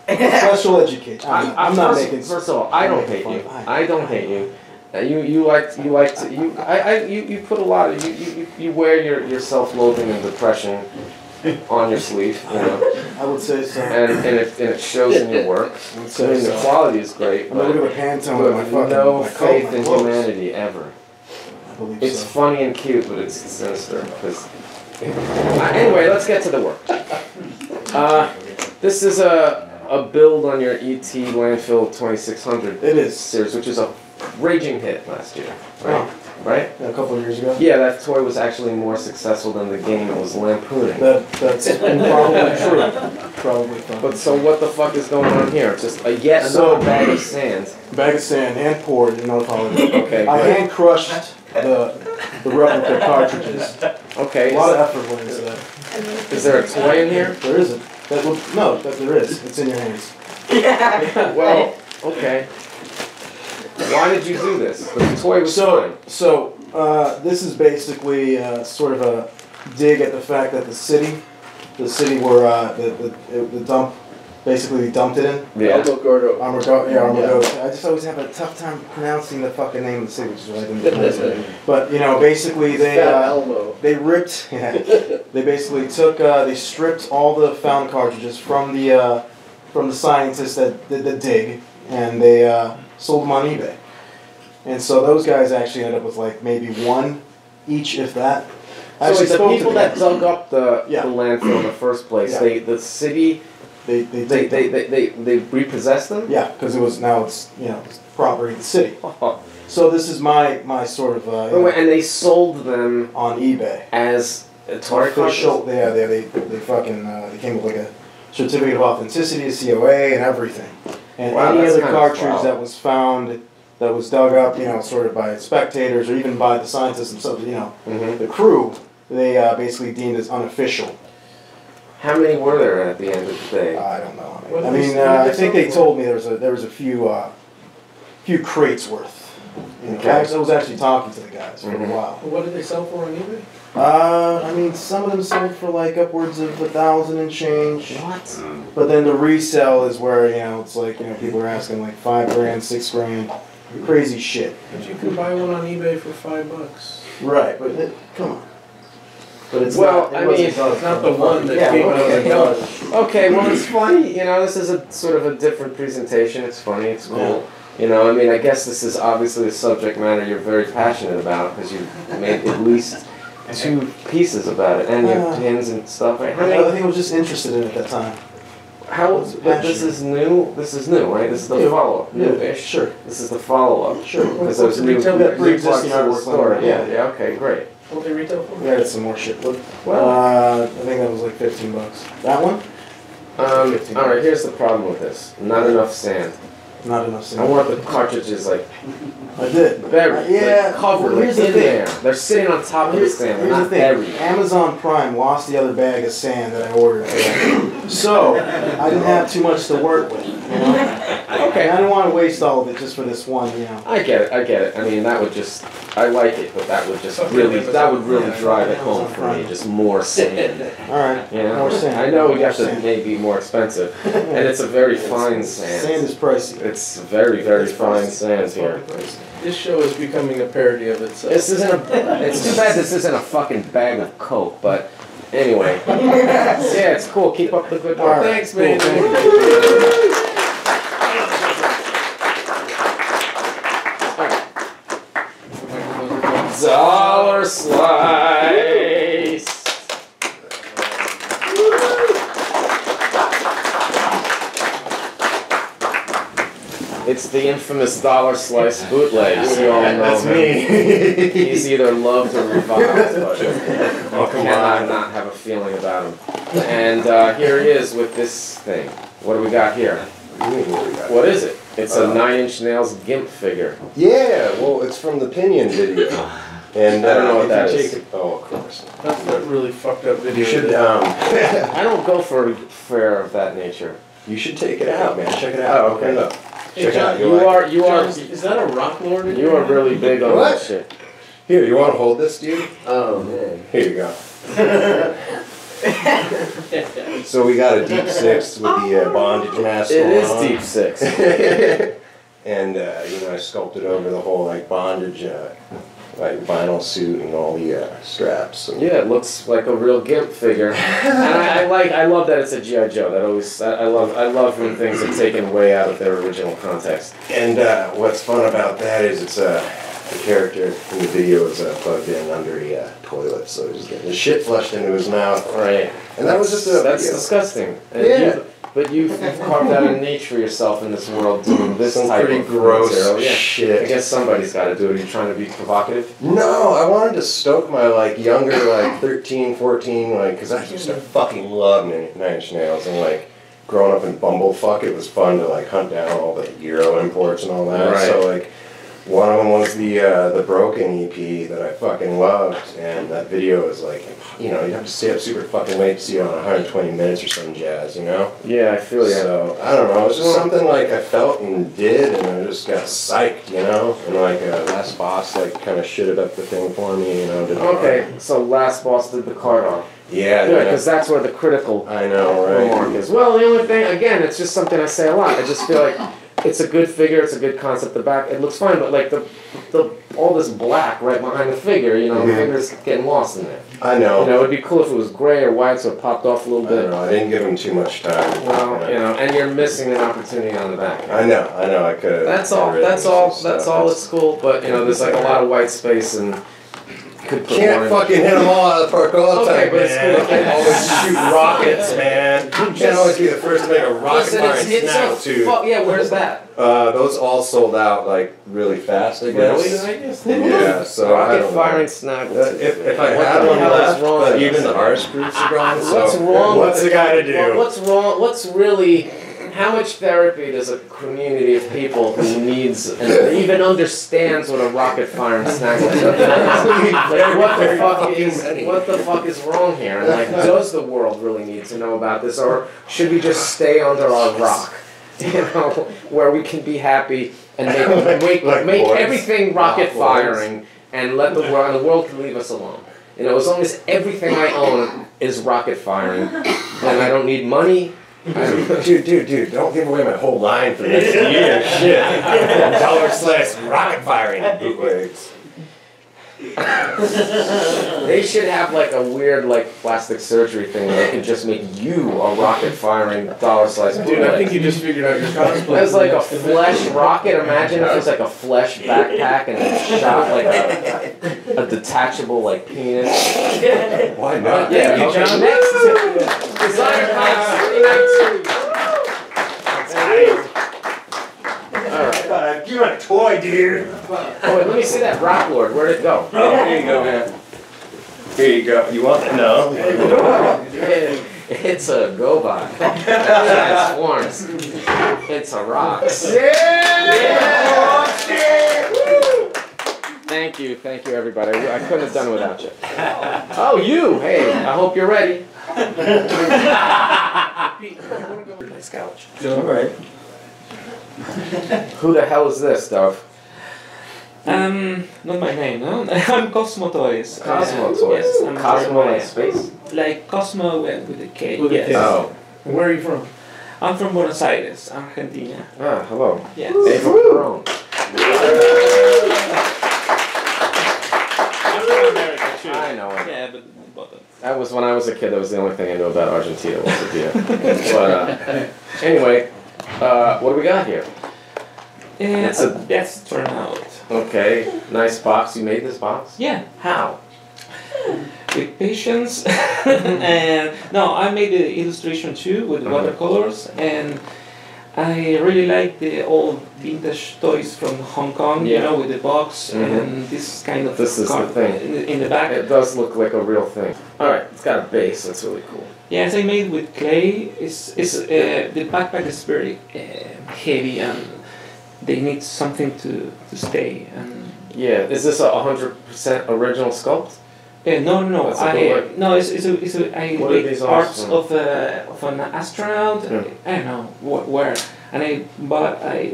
Special Education. I'm not making. First of all, I don't hate you. I don't hate you. You put a lot of you wear your self-loathing and depression on your sleeve, you know. I would say so. And it shows in your work. I mean, the quality is great, but look at the Pantone you on my have fucking no my faith coat, in my clothes. humanity ever. I believe It's so. funny and cute, but it's sinister. Anyway, let's get to the work. This is a build on your ET Landfill 2600 It is. series, which is a raging hit last year, right? Right? A couple of years ago. Yeah, that toy was actually more successful than the game it was lampooning. That's probably true. Probably. But so what the fuck is going on here? Just yet another bag of sand. Bag of sand, hand poured, and no apology. Okay. I Great. hand crushed the replica cartridges. Okay. A lot of effort went into that. Is there a toy in here? There isn't. No, there is. It's in your hands. Well, okay. Why did you do this? The toy was fine. So this is basically sort of a dig at the fact that the city where the dump, basically dumped it in. Yeah. Armagordo. I just always have a tough time pronouncing the fucking name of the city, which is why I didn't pronounce it. But you know, basically they ripped. Yeah, they basically took. They stripped all the found cartridges from the scientists that did the dig, and they sold them on eBay. And so those guys actually ended up with like maybe one each, if that. So it's the people that dug up the landfill in the first place. Yeah. The city. They repossessed them. Yeah, because it's property of the city. So this is my sort of. And they sold them on eBay as toy official. Yeah, they fucking they came with like a certificate of authenticity, a COA, and everything. And any other cartridge that was found, that was dug up, sort of by spectators or even by the scientists themselves, the crew, they basically deemed as unofficial. How many were there at the end of the day? I don't know. I think they told me there was a few crates worth. I was actually talking to the guys for a while. What did they sell for on eBay? Some of them sold for like upwards of 1,000 and change. What? But then the resale is where it's like people are asking like $5 grand, $6 grand, crazy shit. But you can buy one on eBay for $5. Right, but come on. But it's not the one that came out of the gun. Okay, well it's funny. This is a sort of a different presentation. It's funny. It's cool. I guess this is obviously a subject matter you're very passionate about because you made at least 2 pieces about it, and your pins and stuff. Right? I think I was just interested in it at that time. But this is new. This is new, right? This is the follow-up. New-ish. Sure. This is the follow-up. Sure. Because there's new pre-existing parts of the artwork. story. Yeah. Okay. Great. What they retail for? We added some more shit. I think that was like $15. That one? All right. Here's the problem with this. Not enough sand. Not enough sand. I want the cartridges I did. buried, covered, here's the in thing. there. They're sitting on top of the sand. They're Here's the not thing. buried. Amazon Prime lost the other bag of sand that I ordered. So I didn't have too much to work with. Okay. I didn't want to waste all of it just for this one. I get it. I mean, that would just. I like it, but that would just really drive it home for me. Just more sand. All right. More sand. I know we have to maybe more expensive, and it's a very fine sand. Sand is pricey. It's very, very fine sand here. This show is becoming a parody of itself. This isn't it's too bad this isn't a fucking bag of Coke, but anyway. Yeah, it's cool. Keep up the good work. Right. Thanks, man. Dollar slide. the infamous dollar slice bootlegs. You all know That's him. me. He's either loved or reviled, but Oh, come cannot on. not have a feeling about him. And here he is with this thing. What do we got here? What is it? It's a 9 Inch Nails GIMP figure. Yeah, well, it's from the Pinion video. And I don't know what if that you is. take it- oh, of course. That's that really fucked up video. You should, I don't go for fare of that nature. you should take it out, man. Check it out. Oh, okay. Open it up. Hey, Check it John, out. You are. Is that a rock lord? in You your are hand? really big on What? that shit. Here, you want to hold this, dude? Oh man. Here you go. So we got a deep 6 with the bondage mask It is on. deep 6. And you know, I sculpted over the whole like bondage, like vinyl suit and all the straps. And Yeah, it looks like a real GIMP figure, and I love that it's a GI Joe. That always, I love when things are taken way out of their original context. And what's fun about that is it's the character in the video is plugged in under a toilet, so he's getting the shit flushed into his mouth. Right. And that was just a that's video. disgusting. And Yeah. but you've carved out a niche for yourself in this world doing this Some type pretty of gross material. Yeah. shit. I guess somebody's got to do it. Are you trying to be provocative? No, I wanted to stoke my like younger, like 13, 14, like, because I used to fucking love 9 Inch Nails, and like growing up in Bumblefuck, it was fun to like hunt down all the Euro imports and all that. Right. So like, one of them was the Broken EP that I fucking loved, and that video is like, you know, you have to stay up super fucking late to see it on 120 minutes or some jazz, you know? Yeah, I feel you. So, I don't know, it was just something like I felt and did, and I just got psyched, you know? And like, Last Boss, like, kind of shitted up the thing for me, you know? Did Okay, so Last Boss did the card art. Yeah, Good, yeah. because that's where the critical I know, right? remark is. Well, the only thing, again, it's just something I say a lot. I just feel like it's a good figure, it's a good concept. The back, it looks fine, but like the all this black right behind the figure, you know, the figure's getting lost in there. I know. You know, it'd be cool if it was gray or white, so it popped off a little I bit. don't know, I didn't give him too much time. Well, you know, and you're missing an opportunity on the back. I know, I could have. That's all. That's all. That's all. It's cool, but you know, there's like a lot of white space and. Could put more Can't in. fucking hit them all out of the park all the Okay, time, but it's man. cool. Can't always shoot rockets, man. Can't always be the first to make a rocket Listen, firing it's snap, a too. yeah, where's that? Those all sold out like really fast, I guess. Really? I guess Yeah, so I rocket don't firing know. snag. If I What had the one hell is left, wrong but with even this? the arse proofs are gone, so What's wrong? what's with the guy to do? Well, what's wrong? What's really? How much therapy does a community of people who needs and even understands what a rocket firing snag is? Like, what the fuck is wrong here? And like, does the world really need to know about this, or should we just stay under our rock? You know, where we can be happy and make boys. everything rocket firing, and let the world can leave us alone. You know, as long as everything I own is rocket firing, then I don't need money. Dude, don't give away my whole line for this year. Shit. $1/ rocket firing bootlegs. They should have like a weird like plastic surgery thing that can just make you a rocket firing $1 Dude, I think you just figured out your cosplay. It's like a flesh rocket. Imagine if it's like a flesh backpack and it's shot like a detachable like penis. Why not? Yeah, Thank you, okay, John. next. Designer Comics 2019. Alright. Give me a toy, dude. Oh wait, let me see that Rock Lord. Where'd it go? Oh, here you go, man. Here you go. You want it? No. It's a go-by. Transforms. It's a rocks. Yeah! Thank you everybody. I couldn't have done it without you. Oh, you! Hey, I hope you're ready. Nice couch. All right. Who the hell is this, Dove? Not my name, no? I'm Cosmo Toys. Cosmo Toys. Yes, I'm Cosmo German. in space? Like Cosmo with a K. With a yes. K. Oh. Where are you from? I'm from Buenos Aires, Argentina. Ah, hello. Yes. Hey, from Peron. I'm from America too. I know it. Yeah, but That was when I was a kid. That was the only thing I knew about Argentina was the beer. But anyway, what do we got here? yeah, It's a- that's turnout. Okay, nice box. You made this box? Yeah, How? with patience. And no, I made the illustration too with watercolors, and I really like the old vintage toys from Hong Kong, you know, with the box and this kind of This is the thing. in the back. It does look like a real thing. Alright, it's got a base, that's really cool. Yes, I made with clay. The backpack is very heavy and they need something to stay. And yeah, is this a 100% original sculpt? No. That's a bootleg? No, I What are make these parts awesome? of an astronaut. Yeah. I don't know where, and I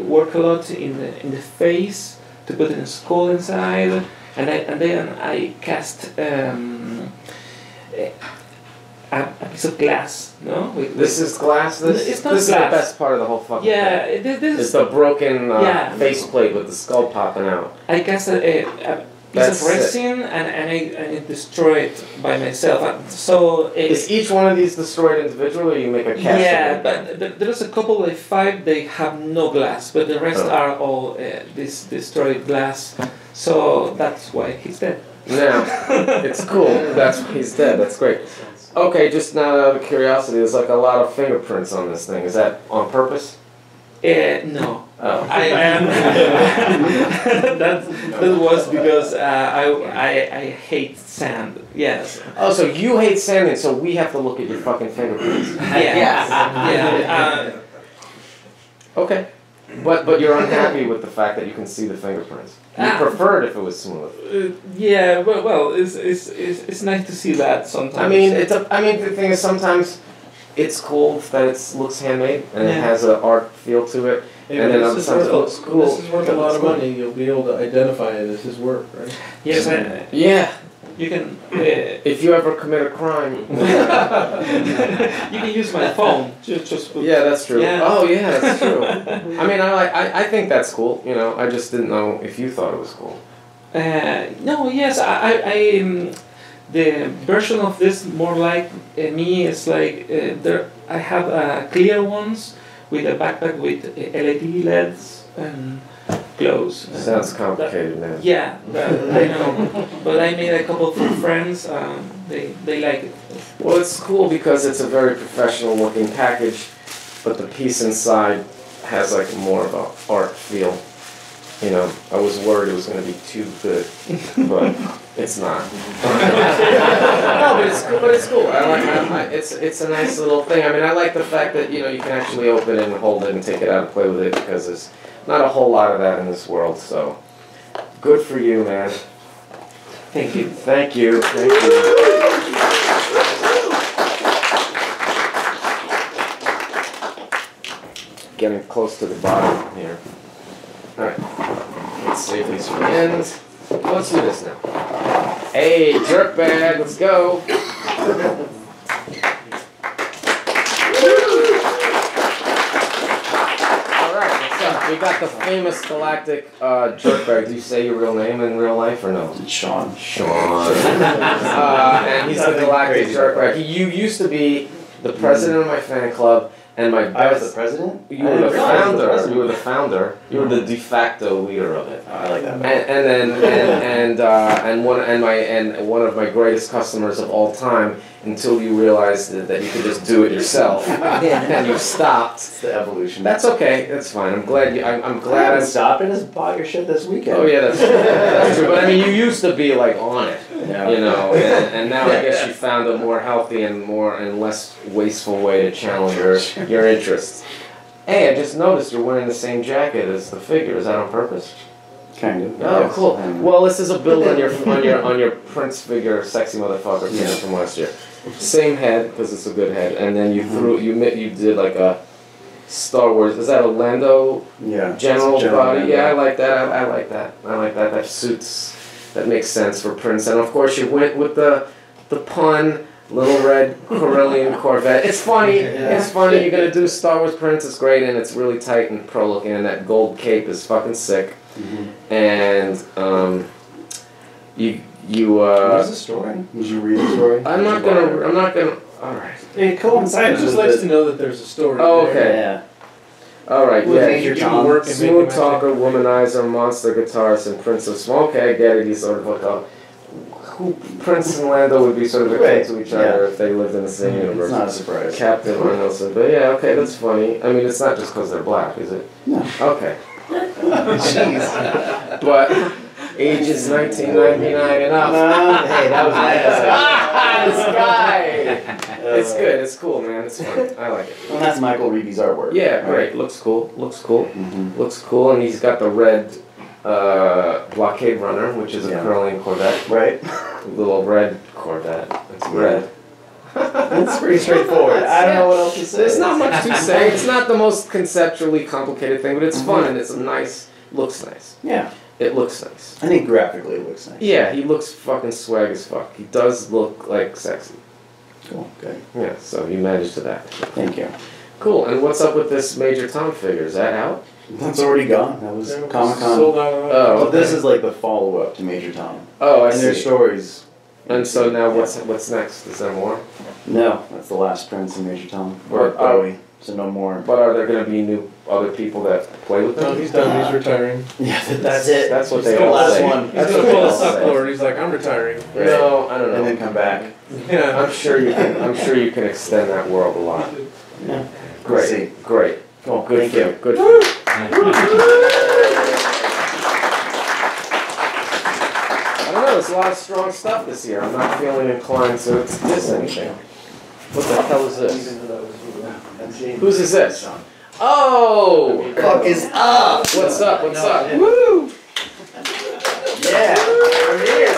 work a lot in the face to put in a skull inside, and then I cast a piece of glass. No, This is glass. It's not this glass. is the best part of the whole fucking Yeah, thing. this It's is the broken yeah. faceplate with the skull popping out. I cast a piece That's of resin and I destroy it by myself. So Is each one of these destroyed individually, or you make a cast? yeah, of them? but there's a couple, like 5, they have no glass, but the rest are all this destroyed glass. So that's why he's dead. Now, it's cool. That's why he's dead. That's great. Okay, just now out of curiosity, there's like a lot of fingerprints on this thing. Is that on purpose? No. Oh. that was because I hate sand. Yes. Oh, so you hate sanding, so we have to look at your fucking fingerprints. Yeah. Okay. But you're unhappy with the fact that you can see the fingerprints. You prefer it if it was smooth. Yeah. Well, it's nice to see that sometimes. I mean, the thing is, sometimes it's cool that it looks handmade and it has an art feel to it. Yeah, and then this other is times worth it looks cool. This is worth a lot of money. You'll be able to identify it as his work, right? Yes. Yeah. You can. If you ever commit a crime. You can use my phone. Just put, yeah, that's true. Yeah. Oh, yeah, that's true. I mean, I think that's cool. You know, I just didn't know if you thought it was cool. No. Yes. The version of this more like me is like there. I have clear ones with a backpack with LED LEDs and clothes. Sounds complicated, man. Yeah, I know. But I made a couple for friends. They like it. Well, it's cool because it's a very professional looking package, but the piece inside has like more of a art feel. You know, I was worried it was going to be too good, but it's not. No, but it's cool. But it's cool. It's a nice little thing. I mean, I like the fact that you can actually open it and hold it and take it out and play with it because there's not a whole lot of that in this world. So, good for you, man. Thank you. Thank you. Thank you. Getting close to the bottom here. Alright. Let's save these for the end. Let's do this now. Hey, jerk bag, let's go. Alright, what's up? We got the famous galactic jerk bag. Do you say your real name in real life or no? Sean. And he's the galactic jerk bag. You used to be the president of my fan club. And my best, I was the president? You were the founder. You were the founder. You were the de facto leader of it. Oh, I like that. And one of my greatest customers of all time until you realized that you could just do it yourself and you stopped. It's the evolution. That's okay. That's fine. I'm glad I'm glad I stopped and just bought your shit this weekend. Oh yeah, that's true. That's true. But I mean, you used to be like on it. Yeah. You know, and now I guess you found a more healthy and less wasteful way to channel your interests. Hey, I just noticed you're wearing the same jacket as the figure. Is that on purpose? Kind of. Oh, yes. cool. Well, this is a build on your Prince figure, sexy motherfucker from last year. Same head because it's a good head, and then you did like a Star Wars. Is that a Lando general body? Lando. Yeah, I like that. I like that. I like that. That suits. That makes sense for Prince. And of course, you went with the pun. Little red Corellian Corvette. It's funny. It's funny. You're gonna do Star Wars Prince. It's great, and it's really tight and pro looking. And that gold cape is fucking sick. And What is the story? Would you read the story? I'm not gonna. All right. It coincides. Just likes to know that there's a story. Oh, okay. Yeah. All right. Well, Yeah. you can work and make Smooth it talker, womanizer, monster guitarist, and Prince of Small. Okay, I get it. He's sort of like a who Prince and Lando would be sort of akin to each other if they lived in the same universe. It's not a surprise. Captain Arnold. But yeah, okay, that's funny. I mean, it's not just because they're black, is it? No. Okay. Jeez. But ages 1999 and up. Hey, that was This guy. It's good. It's cool, man. It's fun. I like it. Well, that's Michael Reedy's artwork. Yeah, great. Looks cool. Looks cool. Looks cool, and he's got the red blockade runner, which is a curling Corvette. Right. Little red Corvette. It's red. It's pretty straightforward. I don't know what else to say. There's not much to say. It's not the most conceptually complicated thing, but it's fun and it's nice. Looks nice. Yeah. It looks nice. I think graphically it looks nice. Yeah, he looks fucking swag as fuck. He does look like sexy. Cool. Good. Yeah, so you managed to that. Thank you. Cool. And what's up with this Major Tom figure? Is that out? That's already gone. That was Comic Con. Sold out. Oh, But this is like the follow up to Major Tom. Oh, I and see. their stories. And so now what's next? Is there more? No, that's the last Prince and Major Tom. Or- Or Bowie. So no more. But are there going to be other people that play with No, them? he's done. He's retiring. Yeah, that's it. That's what He's they the all last say. one. He's That's gonna what pull they a all say. Sucklord. He's like, I'm retiring. Right. No, I don't know. And then come back. Yeah. I'm sure you can. I'm sure you can extend that world a lot. Yeah. Great. See. Great. Cool. Good Thank for you. you. Good for you. I don't know. There's a lot of strong stuff this year. I'm not feeling inclined to diss anything. What the hell is this? Whose is this? Oh! Fuck is up? What's up? What's up? Woo! Yeah. I'm here.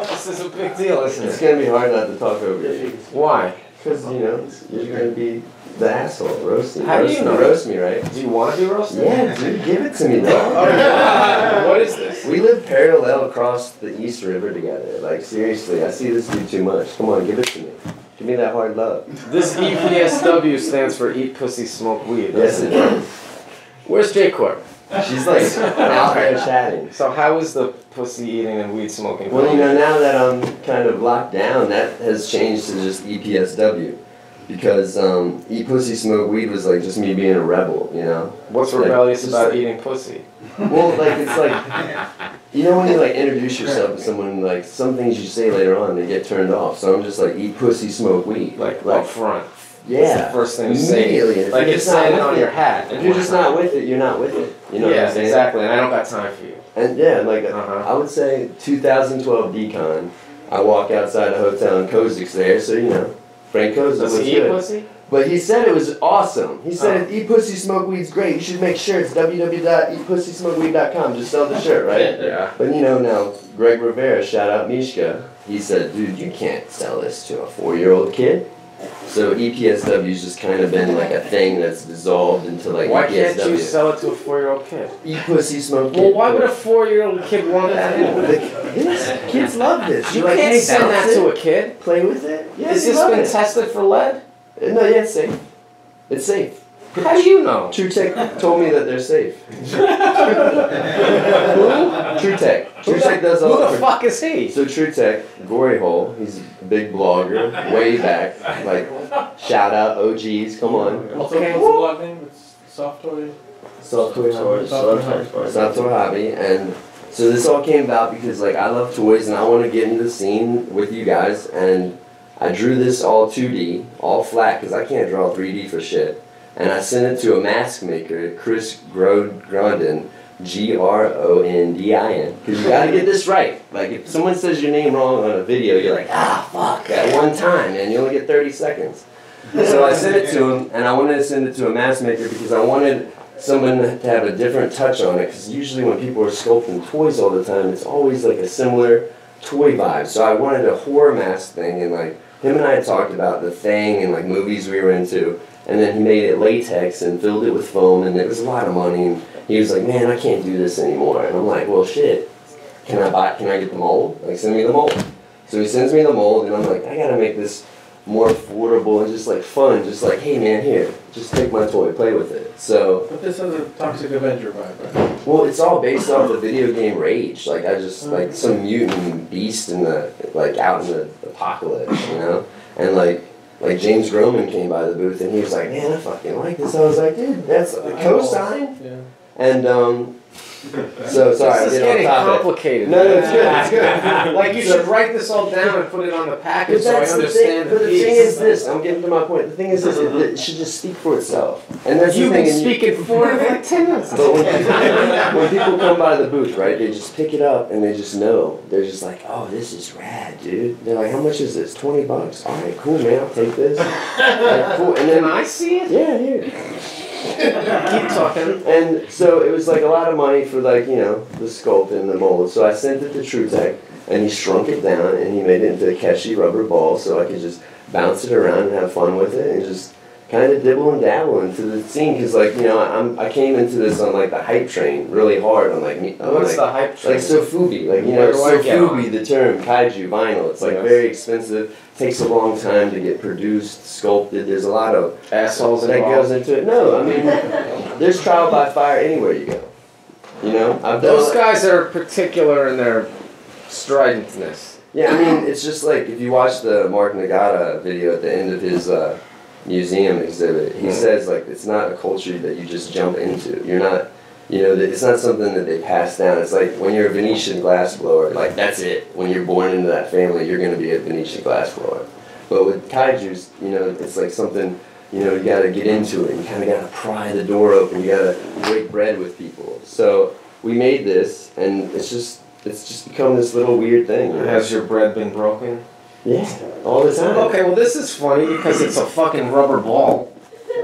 This is a big deal, isn't It's it? gonna be hard not to talk over you. Why? Because, you know, you're gonna be the asshole, roasting. How do you know? Roast me, right? Do you want to be roasted? Yeah, dude, give it to me, dog. What is this? We live parallel across the East River together. Like, seriously, I see this dude too much. Come on, give it to me. Give me that hard love. This EPSW stands for Eat Pussy Smoke Weed. Yes, it does. Where's J-Corp? She's like out there chatting. So how is the pussy eating and weed smoking? Well, you know, now that I'm kind of locked down, that has changed to just EPSW. Because Eat Pussy Smoke Weed was like just me being a rebel, you know? What's Like, rebellious just about like- eating pussy? Well, like, it's like, you know when you like introduce yourself to someone, like some things you say later on, they get turned off. So I'm just like, eat pussy, smoke weed. Like up front. Yeah. That's the first thing you say. Immediately. If Like you're it's just not saying it with on it- your hat. If you're just not with it, you're not with it. You know what Yeah, I'm saying? exactly. And I don't got time for you. And yeah, like Uh-huh. I would say 2012 Decon. I walk outside a hotel and Kozik's there, so you know, Frank Kozik Does was he eat good. pussy? But he said it was awesome. He said, Eat Pussy Smoke Weed's great. You should make shirts. www.eatpussysmokeweed.com. Just sell the shirt, right? Yeah. But you know now, Greg Rivera, shout out Mishka, he said, dude, you can't sell this to a 4-year-old kid. So EPSW's just kind of been like a thing that's dissolved into like Why EPSW. can't you sell it to a 4-year-old kid? Eat Pussy Smoke Well, Kid. why would a 4-year-old kid want that anyway? Kids love this. You You're like, can't hey, send that bounce to it, a kid. play with it. Yeah, Has they this love been it. tested for lead? No, yeah, it's safe. It's safe. How do you know? True Tech told me that they're safe. Who? True Tech. True Tech does all Who the fuck is he? So True Tech, Gory Hole, he's a big blogger, way back. Like, shout out OGs, come on. Okay. What's the blog name? It's Soft Toy. Soft Toy Hobby. Soft Toy. Soft Toy Hobby. And so this all came about because like I love toys and I want to get into the scene with you guys. And I drew this all 2D, all flat, because I can't draw 3D for shit. And I sent it to a mask maker, Chris Grondin, Grondin, because you gotta get this right. Like if someone says your name wrong on a video, you're like, ah, fuck, at one time, and you only get 30 seconds. So I sent it to him, and I wanted to send it to a mask maker because I wanted someone to have a different touch on it, because usually when people are sculpting toys all the time, it's always like a similar toy vibe. So I wanted a horror mask thing, and like him and I had talked about The Thing and like movies we were into. And then he made it latex and filled it with foam, and it was a lot of money. And he was like, "Man, I can't do this anymore." And I'm like, "Well, shit. Can I get the mold? Like, send me the mold." So he sends me the mold, and I'm like, "I gotta make this more affordable and just like fun. Just like, hey man, here, just take my toy, play with it." So. But this has a Toxic Avenger vibe, right? Well, it's all based off the video game Rage. Like I just like some mutant beast in the out in the apocalypse, you know, and like James Groman came by the booth and he was like, "Man, I fucking like this." I was like, "Dude, that's a cosign." Yeah. And So sorry, This is getting complicated. No, it's good. It's good. Like you should write this all down and put it on the package so I understand But the the piece. thing is this. I'm getting to my point. The thing is this. It should just speak for itself. And that's You've the thing. been speaking for it for like 10 minutes. But when people come by the booth, right, they just pick it up and they just know. They're just like, oh, this is rad, dude. They're like, how much is this? $20? All right, cool, man. I'll take this. Like, cool. And then Can I see it? yeah, here. Keep talking. And so it was like a lot of money for like, you know, the sculpt and the mold. So I sent it to TrueTech and he shrunk it down and he made it into a catchy rubber ball so I could just bounce it around and have fun with it and just kind of dibble and dabble into the scene. Because like, you know, I came into this on like the hype train really hard on like, What's the hype train? like sofubi, like, you Where know, do I get sofubi, the term, kaiju vinyl. It's like very expensive, takes a long time to get produced, sculpted. There's a lot of Assholes that involved. goes into it. No, I mean, there's trial by fire anywhere you go. You know, I've done Those guys are particular in their stridentness. Yeah, I mean, it's just like if you watch the Mark Nagata video at the end of his museum exhibit, he says like it's not a culture that you just jump into. You're not, you know, it's not something that they pass down. It's like when you're a Venetian glassblower, like that's it. When you're born into that family, you're going to be a Venetian glassblower. But with kaijus, you know, it's like something, you know, you got to get into it. You kind of got to pry the door open. You got to break bread with people. So we made this, and it's just become this little weird thing. You know? Has your bread been broken? Yeah, all the time. Okay, well this is funny because it's a fucking rubber ball.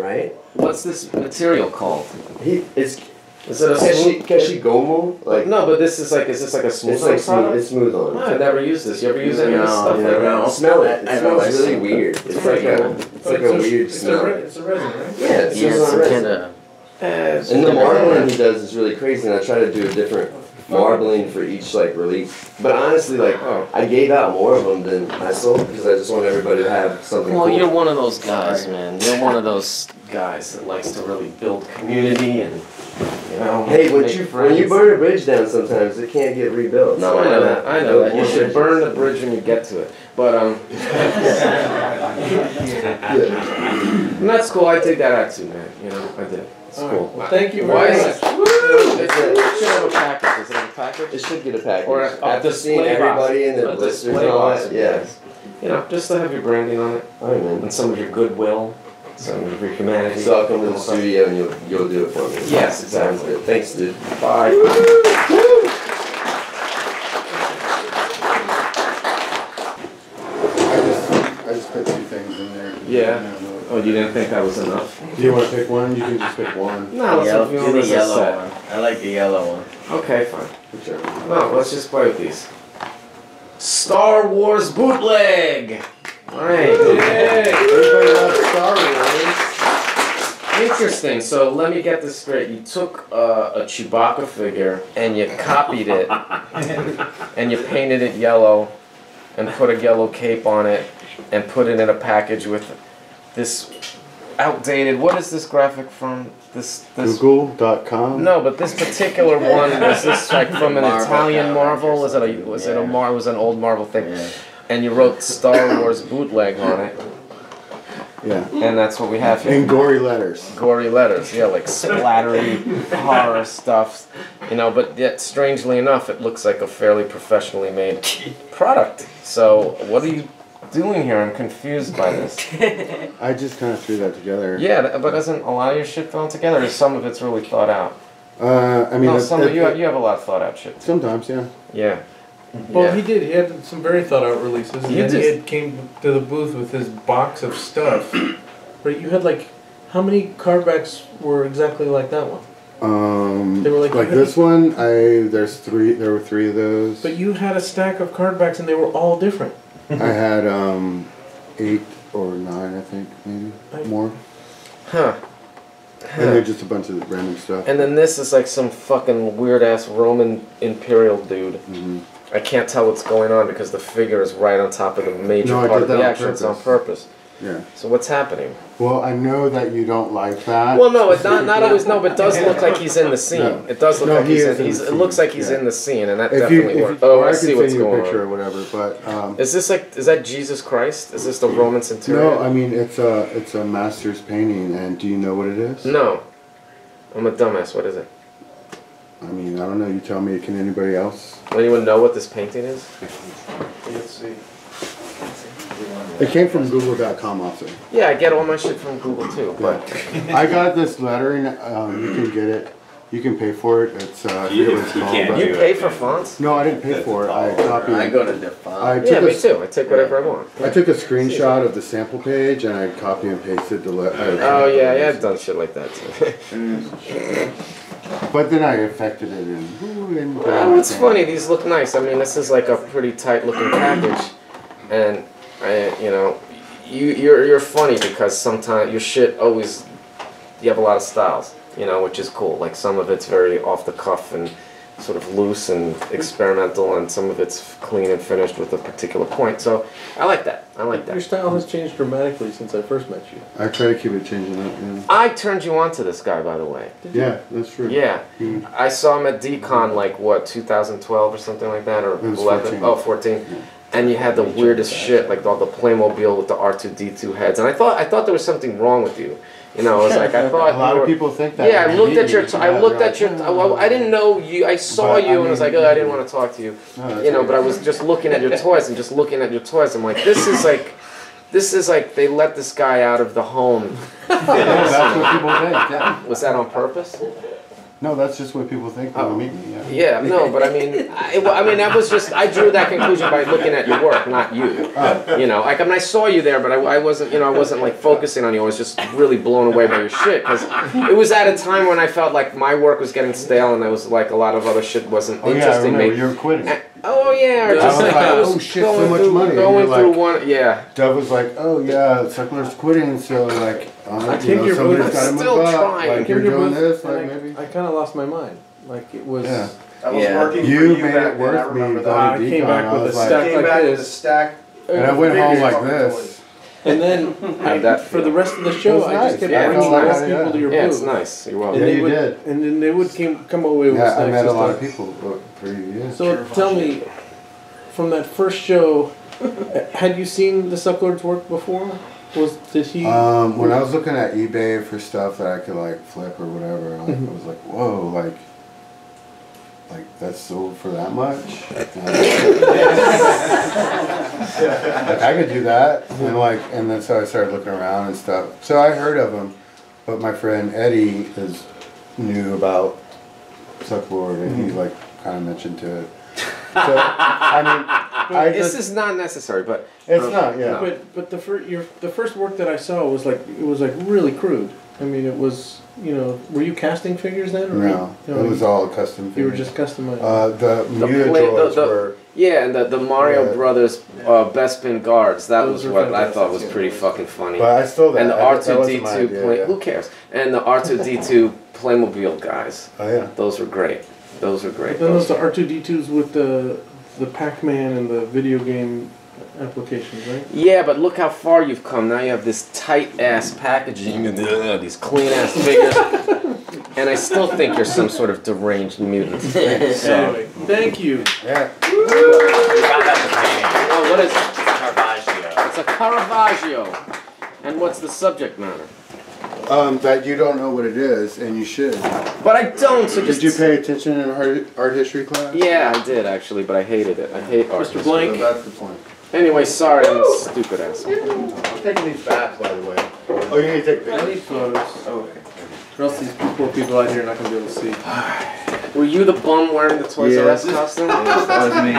Right? What's this material called? Is it a Keshigomu? Like no, but this is like a smooth? It's like smooth. It's smooth on. I've never used this. You ever use any of this stuff? No. Smell it. It smells really weird. It's like a weird smell. It's a resin, right? Yeah, it smells on resin. And the marbling he does is really crazy, and I try to do a different marbling for each like release. But honestly, like I gave out more of them than I sold because I just want everybody to have something. Well, cool. you're one of those guys, man. You're one of those guys that likes to really build community and, you know. Hey, when you burn a bridge down, sometimes it can't get rebuilt. No, I know that. I know that. You should burn the bridge when you get to it. But and that's cool. I dig that out too, man. You know, I did. It's cool. Well, thank you Why very is much. it? It should have a package. Does it have a package? It should get a package. Or after seeing everybody in the blisters and all that. Yeah. You know, just to have your branding on it. All right, man. And some of your goodwill. Some of your humanity. So I'll come to the studio and you'll do it for me. Yes, exactly. Thanks, dude. Bye. I just put 2 things in there. Yeah. Oh, you didn't think that was enough? Do you want to pick one? You can just pick one. No, let's Do the yellow one. I like the yellow one. Okay, fine. Whichever. No, let's just play with these. Star Wars bootleg. All right. Everybody loves Star Wars. Interesting. So let me get this straight. You took a Chewbacca figure and you copied it, and you painted it yellow, and put a yellow cape on it, and put it in a package with this outdated. What is this graphic from? This Google.com. No, but this particular one was this like from an Marvel Italian comic Marvel? or Was it something. it was an old Marvel thing? Yeah. And you wrote Star Wars bootleg on it. Yeah. And that's what we have here. In gory letters. Gory letters, yeah, like splattery horror stuff, you know. But yet, strangely enough, it looks like a fairly professionally made product. So, what are you doing here? I'm confused by this. I just kind of threw that together. Yeah, but doesn't a lot of your shit thrown together? Or some of it's really thought out? I mean, No, some of you have a lot of thought out shit. Sometimes, yeah. Yeah. Well, Yeah. he did. He had some very thought out releases. And You then did. he had came to the booth with his box of stuff. Right? You had like, how many card backs were exactly like that one? They were like this one. There were 3 of those. But you had a stack of card backs and they were all different. I had 8 or 9, I think, maybe more. Huh. And they're just a bunch of random stuff. And then this is like some fucking weird ass Roman imperial dude. Mm-hmm. I can't tell what's going on because the figure is right on top of the major No, I part did of the that on action. It's on purpose. purpose. Yeah. So what's happening? Well, I know that you don't like that. Well, no, it's not always. No, but it does look like he's in the scene. No. It does look No, like he he's is in. in He's, the it scene, looks like he's yeah. in the scene, and that If definitely you, works. Oh, I I can see send what's you going a picture on. or whatever, but Is this like? Is that Jesus Christ? Is this the Roman centurion? no, I mean it's a master's painting, and do you know what it is? No. I'm a dumbass. What is it? I mean, I don't know. You tell me. Can anybody else? Anyone know what this painting is? Let's see. It came from Google.com also. Yeah, I get all my shit from Google too. But I got this lettering. You can get it. You can pay for it. It's I forget what it's called. You pay for fonts? No, I didn't pay for it. I copied. I go to the font. Yeah, me too. I take whatever I want. I took a screenshot of the sample page and I copy and pasted the letter. Oh yeah, I've done shit like that too. But then I affected it in. Oh, it's funny. These look nice. I mean, this is like a pretty tight looking package, and you know, you're funny because sometimes your shit always you have a lot of styles, you know, which is cool. Like some of it's very off the cuff and sort of loose and experimental, and some of it's clean and finished with a particular point. So I like that. I like that. Your style has changed dramatically since I first met you. I try to keep it changing up. Yeah. I turned you on to this guy, by the way. Yeah, that's true. Yeah. I saw him at DCon like what, 2012 or something like that, or 11? 14. Oh, 14. Yeah. And you had the weirdest shit, like all the Playmobil with the R2D2 heads, and I thought there was something wrong with you. You know, it was like I thought a lot of people think that. Yeah, I looked at your. I didn't know you. I saw you and I was like, oh, I didn't want to talk to you. No, you know, but I was just looking at your toys and just looking at your toys. I'm like, this is like they let this guy out of the home. That's what people think. Yeah. Was that on purpose? No, that's just what people think when they meet me. Yeah, no, but I mean, that was just, I drew that conclusion by looking at your work, not you. You know, like, I mean, I saw you there, but I wasn't, you know, I wasn't like focusing on you. I was just really blown away by your shit, because it was at a time when I felt like my work was getting stale, and there was like a lot of other shit wasn't interesting me. You were quitting. Oh yeah, or just like, I was oh shit, so much money. Going through one, yeah. Dove was like, oh yeah, Sucklord's quitting, so like, I think you're somebody's got to move up. Like you're doing this, like and maybe. I kind of lost my mind. Like it was. Yeah. I was working you for you made back it then, I worth me remember going I to came back DKE. with a I stack like with a this. stack. And I went home like this. And then for the rest of the show, I just kept bringing more people to your booth. Yeah, it's nice. You're welcome. Yeah, you did. And then they would come away with Yeah, I met a stuff. lot of people for you. Yeah. So tell me, from that first show, had you seen the Sucklord's work before? Did he? When I was looking at eBay for stuff that I could like flip or whatever, I was like, whoa, like that's sold for that much. I could do that, and then so I started looking around and stuff. So I heard of him, but my friend Eddie knew about Sucklord, and he like kind of mentioned to it. So I mean, this is not necessary, but it's not. Yeah. No. But the first work that I saw was like really crude. I mean, it was, you know, were you casting figures then? Or No, it was all custom figures. You were just customizing. The Mutadroids were. Yeah, and the Mario Brothers Bespin guards, that was what I thought was pretty fucking funny. But I stole that. And the R2D2 who cares? And the R2D2 Playmobil guys. Oh yeah. Those were great. Those were great. But then there's the R2D2s with the Pac-Man and the video game applications, right? Yeah, but look how far you've come. Now you have this tight-ass packaging and these clean-ass figures. And I still think you're some sort of deranged mutant. So. Anyway, thank you. Yeah. Oh, what is it? Caravaggio. It's a Caravaggio. And what's the subject matter? That you don't know what it is, and you should. But I don't. So did you pay attention in art history class? Yeah, I did actually, but I hated it. I hate art. Mr. Blank. That's the point. Anyway, sorry, I'm a stupid asshole. I'm taking these back, by the way. Oh, you need to take pictures? I need photos. Oh, okay. Or else these poor people out here are not going to be able to see. Were you the bum wearing the Toys R Us costume? Yes, that was me.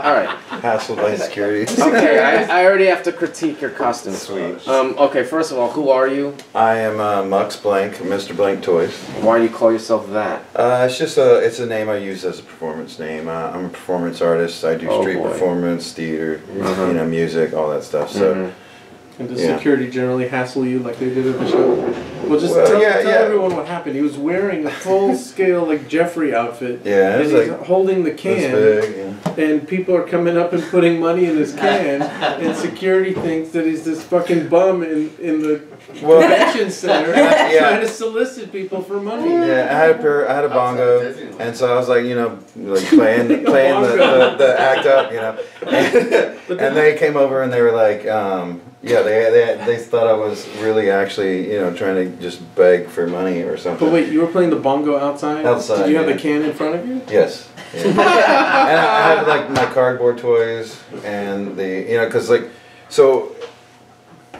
Alright. Hassled by security. Okay, I already have to critique your costume. Sweet. Okay, first of all, who are you? I am Mux Blank, Mr. Blank Toys. Why do you call yourself that? It's just it's a name I use as a performance name. I'm a performance artist. I do street performance, theater, you know, music, all that stuff. So. And does security generally hassle you like they did at the show? Well, just tell everyone what happened. He was wearing a full-scale, like, Jeffrey outfit. Yeah, and he's holding the can. Big, and people are coming up and putting money in his can. And security thinks that he's this fucking bum in the convention center trying to solicit people for money. Yeah, I had a bongo, and so I was like, you know, like playing the act up, you know. And they came over and they were like, yeah, they thought I was really actually, you know, trying to just beg for money or something. But wait, you were playing the bongo outside? Outside. Did you have yeah. the can in front of you? Yes. Yeah. And I had like my cardboard toys and because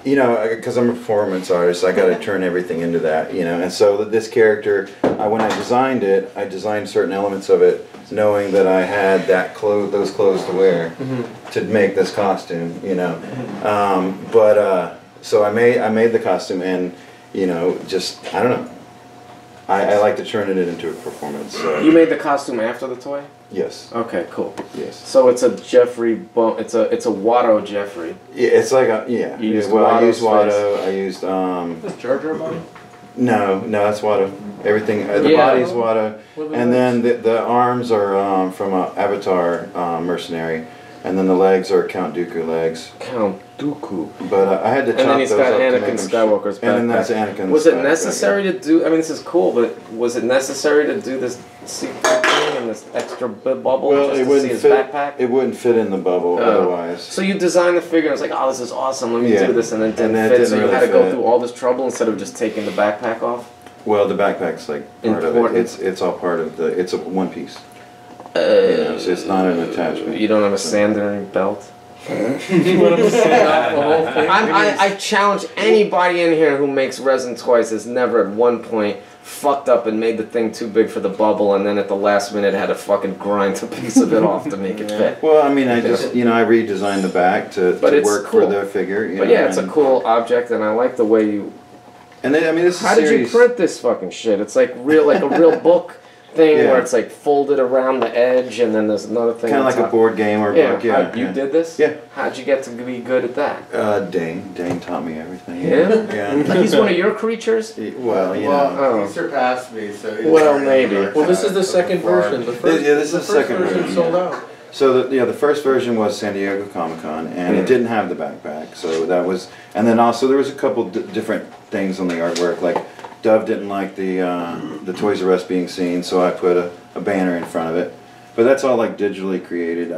because I'm a performance artist, I got to turn everything into that, And so this character, when I designed it, I designed certain elements of it, knowing that I had those clothes to wear to make this costume, So I made the costume, and just I don't know. I like to turn it into a performance. You made the costume after the toy? Yes. Okay, cool. Yes. So it's a Jeffrey. It's a Watto Jeffrey. Yeah, it's like I used Watto. I used Is Jar Jar body? No, that's Watto. Everything. The body's Watto, and then the arms are from Avatar mercenary, and then the legs are Count Dooku legs. Count Dooku. But I had to chop and then he's those got up to Anakin make them Skywalker's backpack. And then that's Anakin's Was it backpack, necessary to do? I mean, this is cool, but was it necessary to do this secret thing and this extra bubble Well, just it to wouldn't see his fit. backpack? It wouldn't fit in the bubble otherwise. So you designed the figure and it's like, oh, this is awesome. Let me do this, and then it didn't And fit. that So you didn't had to really go fit. through all this trouble instead of just taking the backpack off. Well, the backpack's like part Important. of it. It's all part of the. It's a one piece. So it's not an attachment. You don't have a sander in your belt. You want him to sand off the whole thing? I challenge anybody in here who makes resin toys has never at one point fucked up and made the thing too big for the bubble, and then at the last minute had to fucking grind a piece of it off to make it fit. Well, I mean, I just I redesigned the back to work cool. for the figure. But yeah, it's a cool object, and I like the way you. And then, I mean, this is How did you print this fucking shit? It's like a real book thing where it's like folded around the edge, and then there's another thing. Kind of like a board game or a book. Yeah. You did this? Yeah. How'd you get to be good at that? Dane taught me everything. Him? Yeah. Like he's one of your creatures? Well, he surpassed me, so. Well, maybe. Well, this is the second version. The first, this is the second version. sold out. So the first version was San Diego Comic-Con, and it didn't have the backpack. So that was, and then also there was a couple different things on the artwork. Like Dove didn't like the Toys R Us being seen, so I put a banner in front of it. But that's all like digitally created.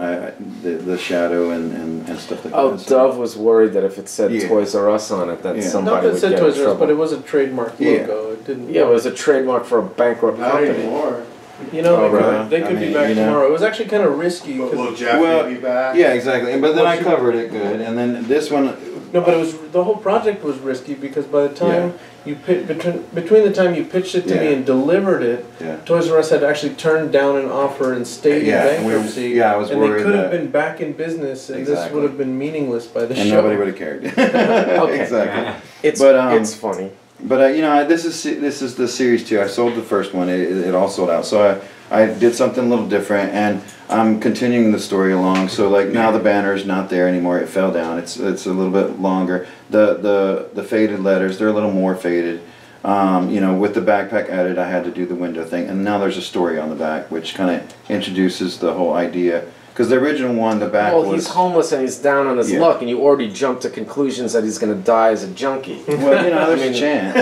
The shadow and stuff like that. Oh, Dove was worried that if it said Toys R Us on it, that somebody would get in Toys R Us, trouble. but it was a trademark logo. It didn't. Yeah, it was a trademark for a bankrupt company. anymore. You know, they could be back tomorrow. It was actually kind of risky. Will Jeffrey be back? Yeah, exactly. But then I covered it good, and then this one. No, but it was the whole project was risky because by the time you between the time you pitched it to me and delivered it, Toys R Us had actually turned down an offer and stayed in bankruptcy. I was and worried they could have been back in business, and this would have been meaningless by the show. And nobody would have cared. Okay. Exactly. It's funny. But this is the series 2. I sold the first one. It all sold out. So I did something a little different, and I'm continuing the story along. So like now the banner is not there anymore. It fell down. It's a little bit longer. The faded letters, they're a little more faded. With the backpack added, I had to do the window thing, and now there's a story on the back, which kind of introduces the whole idea. Because the original one, the back was... Well, he's homeless and he's down on his luck, and you already jumped to conclusions that he's going to die as a junkie. Well, there's a chance.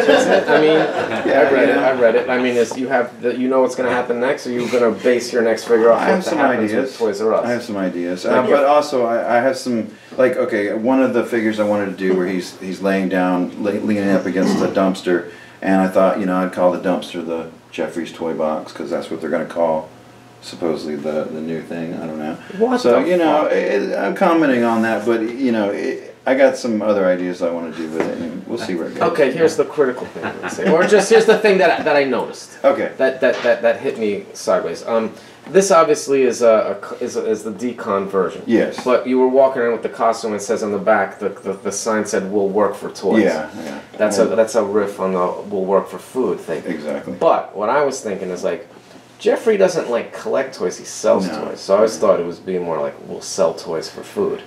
I mean, I read it. I mean, you know what's going to happen next, or you're going to base your next figure off I have what some happens ideas. with Toys R Us. I have some ideas. But also, I have some... Like, okay, one of the figures I wanted to do where he's laying down, leaning up against a dumpster, and I thought, I'd call the dumpster the Jeffrey's Toy Box, because that's what they're going to call... supposedly the new thing. I don't know. What so the fuck? I'm commenting on that, but I got some other ideas I want to do with it, and we'll see where it goes. Okay, here's the critical thing, or just here's the thing that I noticed. Okay. That hit me sideways. This obviously is the decon version. Yes. But you were walking around with the costume. And it says on the back the sign said "Will work for toys." Yeah. That's a riff on the "Will work for food" thing. Exactly. But what I was thinking is like. Jeffrey doesn't like collect toys, he sells toys. So I always thought it was being more like, we'll sell toys for food.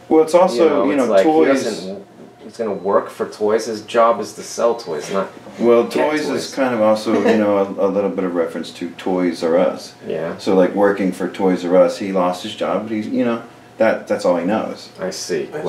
Well, it's also, it's like toys... He's going to work for toys. His job is to sell toys, not toys is kind of also, a little bit of reference to Toys R Us. Yeah. So like working for Toys R Us, he lost his job, but he's, that's all he knows. I see. I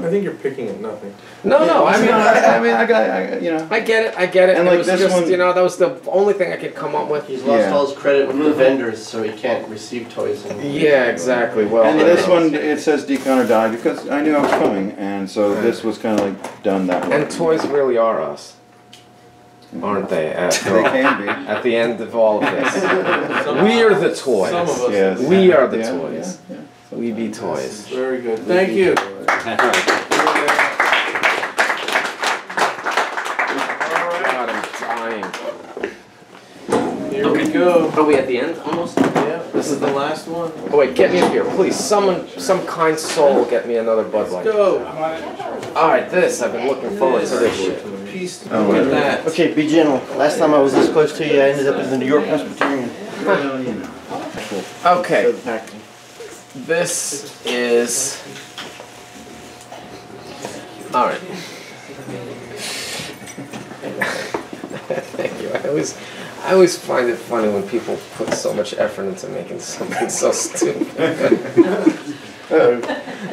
think you're picking at nothing. No. I mean, I get it. And it like was this just, one, that was the only thing I could come up with. He's lost all his credit with the vendors, so he can't receive toys anymore. Yeah, exactly. Well, and this one, it says Decon or Die because I knew I was coming, and so this was kind of like done that way. And toys really are us. aren't they? They can be. At the end of all of this. We are the toys. Some of us. Yes. We are the Yeah, toys. yeah, We be toys. Very good. Thank you. Alright, God, I'm dying. Here we go. Are we at the end almost? Yeah, this is the last one. Oh wait, get me up here, please. Someone, some kind soul, get me another Bud Light. Go. Alright, this. I've been looking forward to this shit. Peace. Oh, Look at that. Okay, be gentle. Last time I was this close to you, I ended up in the New York Presbyterian. Okay. This is. Alright. Thank you. I always find it funny when people put so much effort into making something so stupid.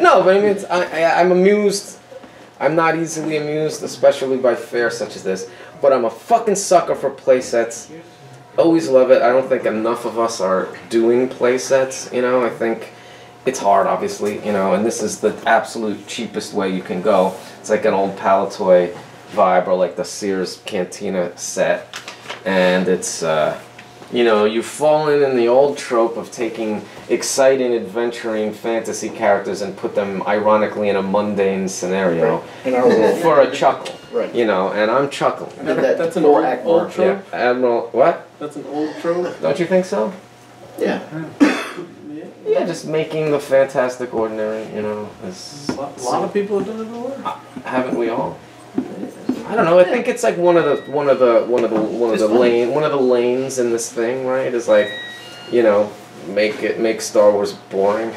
No, but I mean, I'm amused. I'm not easily amused, especially by fare such as this. But I'm a fucking sucker for play sets. Always love it. I don't think enough of us are doing play sets. You know, I think it's hard, obviously. You know, and this is the absolute cheapest way you can go. It's like an old Palatoy vibe, or like the Sears Cantina set. And it's, you know, you've fallen in the old trope of taking exciting, adventuring fantasy characters and put them, ironically, in a mundane scenario for a chuckle. Right. You know, and I'm chuckling. That's an old trope? Yeah, Admiral, what? That's an old trope? Don't you think so? Yeah. Yeah, just making the fantastic ordinary, you know. A lot of people have done it before. Haven't we all? I don't know. I think it's like one of the lanes in this thing, right? Is like, you know, make Star Wars boring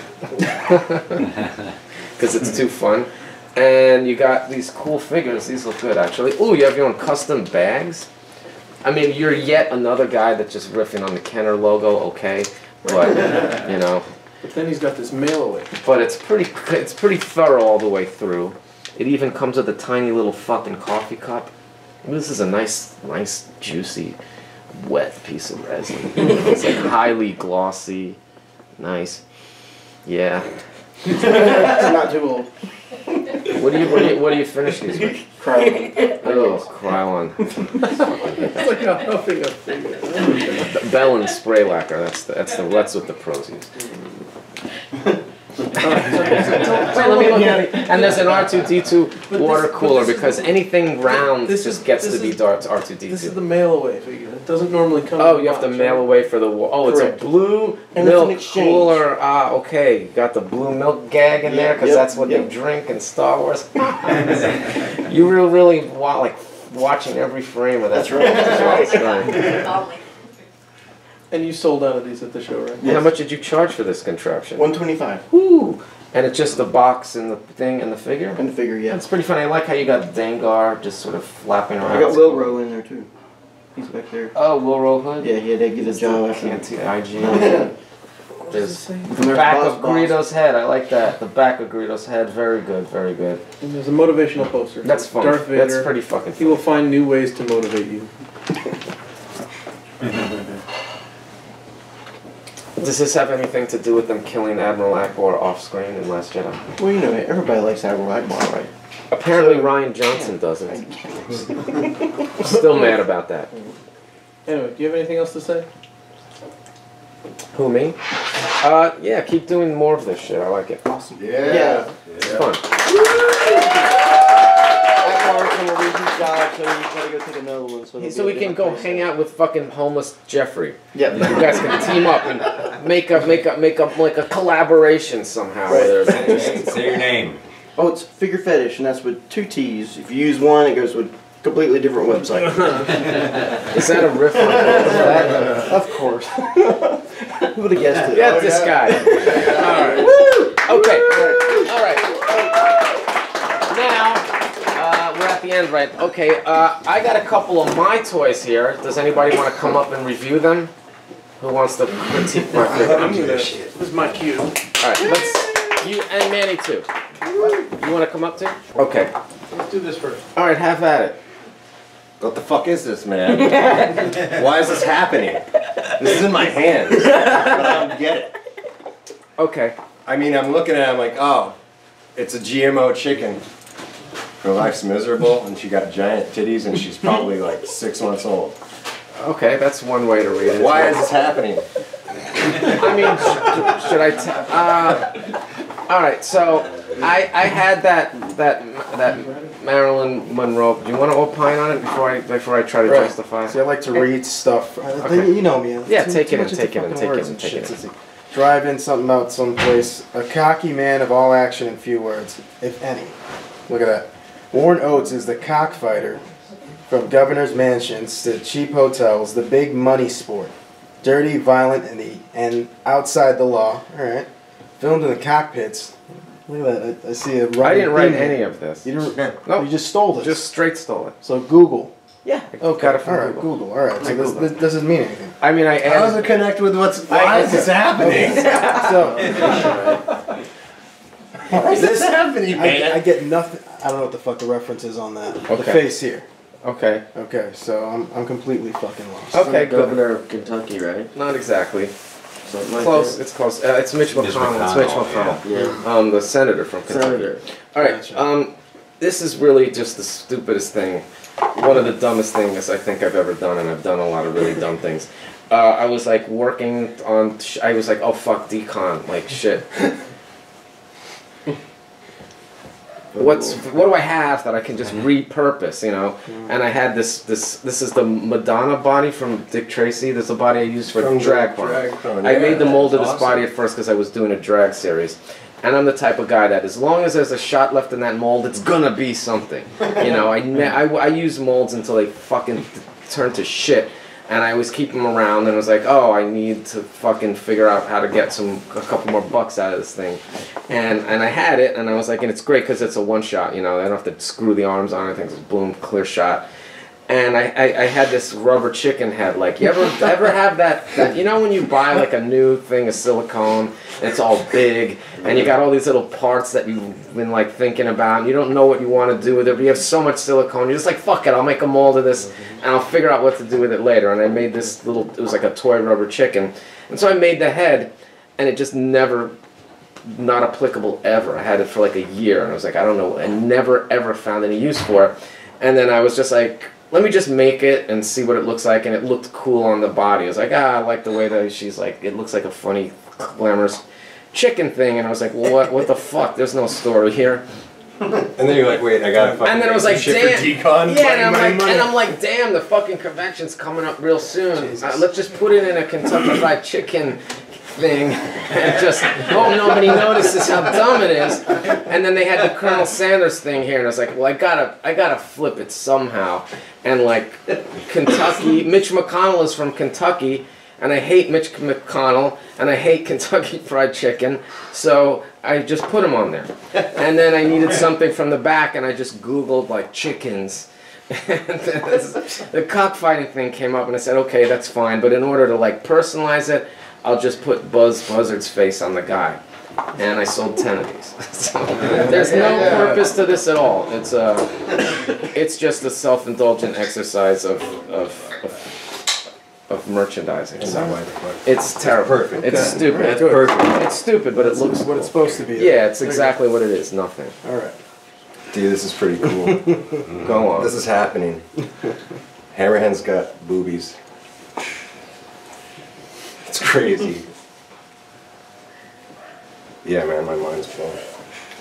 because it's too fun, and you got these cool figures. These look good, actually. Oh, you have your own custom bags. I mean, you're yet another guy that's just riffing on the Kenner logo, okay? But you know. But then he's got this mail away. But it's pretty thorough all the way through. It even comes with a tiny little fucking coffee cup. This is a nice, juicy, wet piece of resin. It's like highly glossy, nice. Yeah. It's not too old. What do you finish these with? Krylon. Oh, Krylon. It's like a huffing a finger. Bell and spray lacquer. That's what the pros use. Let me look at it. And there's an R2-D2 water cooler because anything round just gets to be R2-D2. This is the mail away figure. It doesn't normally come. Oh, you have to mail away for the. Oh, it's Correct. a blue And milk it's an exchange. cooler. Ah, okay. You got the blue milk gag in there because that's what they drink in Star Wars. You were really like watching every frame of that. That's right. And you sold out of these at the show, right? How much did you charge for this contraption? $125. Woo! And it's just the box and the thing and the figure? And the figure, yeah. That's pretty funny. I like how you got Dengar just sort of flapping around. I got Wilro in there too. He's back there. Oh, Wilro Hood? Yeah, he had to get a job. I can't see IG. There's the There's back Boss of Greedo's head. I like that. The back of Greedo's head. Very good. Very good. And there's a motivational poster. That's fun. Darth Vader. That's pretty fucking fun. He will find new ways to motivate you. Does this have anything to do with them killing Admiral Akbar off screen in Last Jedi? Well, you know, everybody likes Admiral Akbar, right? Apparently Ryan Johnson doesn't. Still mad about that. Anyway, do you have anything else to say? Who, me? Yeah, keep doing more of this shit. I like it. Awesome. Yeah. It's fun. Akbar's gonna lose his job, so he's gotta go take another one. So we can go hang out with fucking homeless Jeffrey. Yep. You guys can team up and make a like a collaboration somehow. Right. Say your name. Oh, it's Figure Fetish, and that's with 2 T's. If you use one, it goes with a completely different website. Is that a riff on that? Of course. Who would have guessed it? Get this guy. Alright. Okay. Alright. Now, we're at the end, right? Okay, I got a couple of my toys here. Does anybody want to come up and review them? Who wants to critique my figure? This is my cue. Alright, let's. You and Manny too. You want to come up too? Okay. Let's do this first. Alright, have at it. What the fuck is this, man? Why is this happening? This is in my hands, but I don't get it. Okay. I mean, I'm looking at it, I'm like, oh, it's a GMO chicken. Her life's miserable, and she got giant titties, and she's probably like 6 months old. Okay, that's one way to read it. Why is this happening? I mean, should I all right, so I had that Marilyn Monroe. Do you want to opine on it before I try to justify? See, I like to read stuff. You know me. Yeah, take it in. Drive in something about someplace. A cocky man of all action and few words, if any. Look at that. Warren Oates is the cockfighter. From governor's mansions to cheap hotels, the big money sport. Dirty, violent, and outside the law. All right. Filmed in the cockpits. Look at that. I see a. I didn't write any of this. You didn't. No. You just stole this. Just straight stole it. So Google. Yeah. Okay. Got it from all right. Google. All right. So this doesn't mean anything. I mean, I. How does it connect with why is this happening? Why is this happening, man? I get nothing. I don't know what the fuck the reference is on that. Okay. The face here. Okay. Okay, so I'm completely fucking lost. Okay, good. Governor of Kentucky, right? Not exactly. Something like Close. that. It's close. It's Mitch McConnell. It's Mitch McConnell. Yeah. The senator from Kentucky. All right. This is really just the stupidest thing. One of the dumbest things I think I've ever done, and I've done a lot of really dumb things. I was like working on. I was like, oh fuck, decon, like shit. What do I have that I can just repurpose, you know? And I had this is the Madonna body from Dick Tracy. This is the body I used for drag porn. I made the mold of this body at first because I was doing a drag series. And I'm the type of guy that as long as there's a shot left in that mold, it's gonna be something. You know, I use molds until they fucking turn to shit. And I always keep them around, and I was like, oh, I need to fucking figure out how to get a couple more bucks out of this thing. And I had it, and I was like, and it's great because it's a one shot, you know, I don't have to screw the arms on, I think it's boom, clear shot. And I had this rubber chicken head, like, you ever have that, you know when you buy like a new thing of silicone, and it's all big, and you got all these little parts that you've been like thinking about, and you don't know what you want to do with it, but you have so much silicone, you're just like, fuck it, I'll make a mold of this, and I'll figure out what to do with it later. And I made this little, it was like a toy rubber chicken, and so I made the head, and it just never, not applicable ever. I had it for like a year, and I was like, I don't know, I never ever found any use for it. And then I was just like, let me just make it and see what it looks like, and it looked cool on the body. I was like, I like the way that she's like, it looks like a funny, glamorous chicken thing, and I was like, well, what the fuck? There's no story here. And then you're like, wait, I gotta fucking. And then I was like, damn. Decon, yeah, and I'm like, damn, the fucking convention's coming up real soon. Let's just put it in a Kentucky Fried Chicken thing and just hope nobody notices how dumb it is. And then they had the Colonel Sanders thing here, and I was like, well, I gotta flip it somehow. And like Kentucky, Mitch McConnell is from Kentucky, and I hate Mitch McConnell, and I hate Kentucky Fried Chicken, so I just put him on there. And then I needed something from the back, and I just Googled like chickens. And the cockfighting thing came up, and I said, okay, that's fine, but in order to like personalize it, I'll just put Buzzard's face on the guy. And I sold 10 of these. So there's no purpose to this at all. It's just a self-indulgent exercise of merchandising. So it's terrible. Perfect. It's stupid. That's perfect. It's stupid, but it looks what it's supposed to be. Yeah, it's exactly what it is. Nothing. All right. Dude, this is pretty cool. Go on. This is happening. Hammerhand's got boobies. It's crazy. Yeah, man, my mind's blown.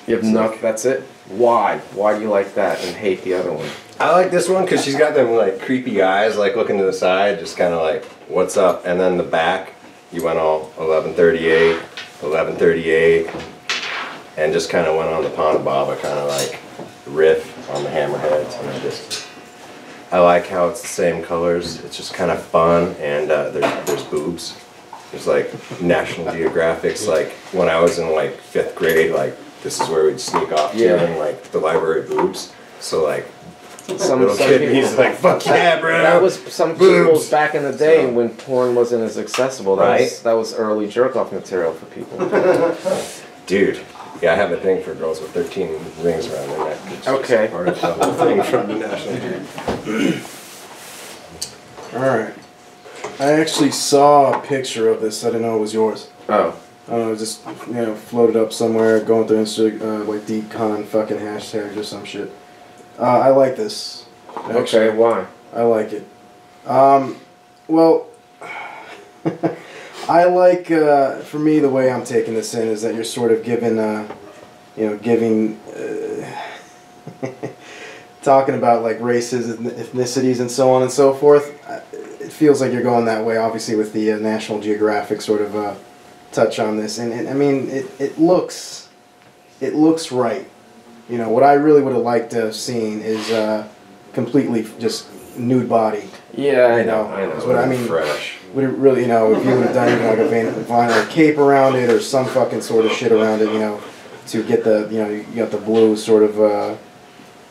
You have nothing. That's it. Why? Why do you like that and hate the other one? I like this one because she's got them like creepy eyes, like looking to the side, just kind of like, what's up? And then the back, you went all 1138, 1138, and just kind of went on the Ponda Baba kind of like riff on the hammerheads. And I like how it's the same colors. It's just kind of fun, and there's boobs. There's like National Geographic's, like when I was in like 5th grade, like this is where we'd sneak off to, and like the library boobs. So like some little kid, people, he's like, fuck yeah, bro. That was some people back in the day when porn wasn't as accessible. That was early jerk off material for people. Dude, yeah, I have a thing for girls with 13 rings around their neck. It's okay. Part of the whole thing from the National Geographic. All right. I actually saw a picture of this. I didn't know it was yours. Oh. I don't know, it just, floated up somewhere, going through Instagram, like decon fucking hashtags or some shit. I like this. Okay, why? I like it. Well, I like, for me, the way I'm taking this in is that you're sort of giving, talking about like races, ethnicities, and so on and so forth. It feels like you're going that way, obviously, with the National Geographic sort of touch on this, and I mean, it looks right. You know, what I really would have liked to have seen is completely just nude body. Yeah, I know. Is what I mean. Fresh. Would it really, you know, if you would have done even like a vinyl cape around it or some fucking sort of shit around it, you know, to get the, you know, you got the blue sort of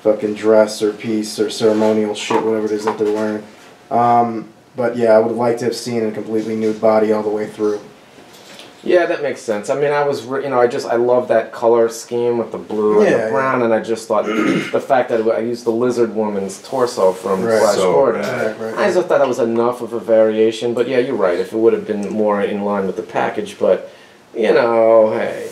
fucking dress or piece or ceremonial shit, whatever it is that they're wearing. But yeah, I would have liked to have seen a completely nude body all the way through. Yeah, that makes sense. I mean, I love that color scheme with the blue and the brown, and I just thought the fact that I used the lizard woman's torso from Flash Gordon, I just thought that was enough of a variation. But yeah, you're right. If it would have been more in line with the package, but you know, hey.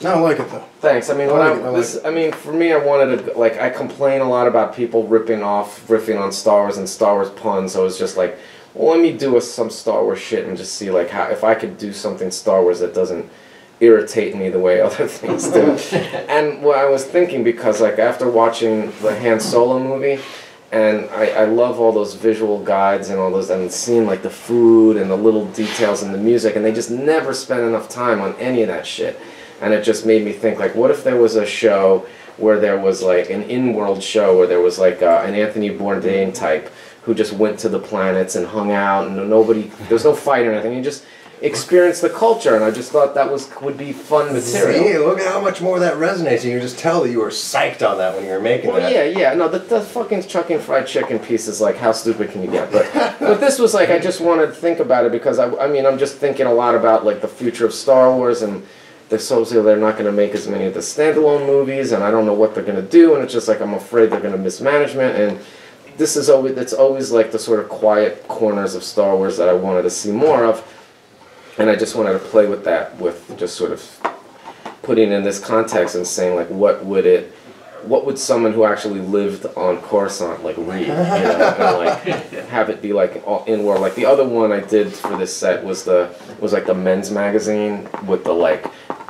No, I like it though. Thanks. I mean, I mean, for me, I wanted to I complain a lot about people riffing on Star Wars and Star Wars puns. So it's just like, well, let me do some Star Wars shit and just see like how if I could do something Star Wars that doesn't irritate me the way other things do. And what I was thinking, because like after watching the Han Solo movie, and I love all those visual guides and all those, and seeing like the food and the little details in the music, and they just never spend enough time on any of that shit. And it just made me think, like, what if there was a show where there was like an in-world show where there was like an Anthony Bourdain type who just went to the planets and hung out, and there's no fight or anything. You just experienced the culture, and I just thought that would be fun material. See, look at how much more that resonates. You can just tell that you were psyched on that when you were making that. Yeah. No, the fucking chucking fried chicken piece is like, how stupid can you get? But this was like, I just wanted to think about it because I mean, I'm just thinking a lot about like the future of Star Wars, and they're not going to make as many of the standalone movies, and I don't know what they're going to do, and it's just like I'm afraid they're going to mismanagement, and it's always like the sort of quiet corners of Star Wars that I wanted to see more of, and I just wanted to play with that, with just sort of putting in this context and saying like, what would someone who actually lived on Coruscant like read, you know, and like have it be like in world. Like the other one I did for this set was like the men's magazine with the like,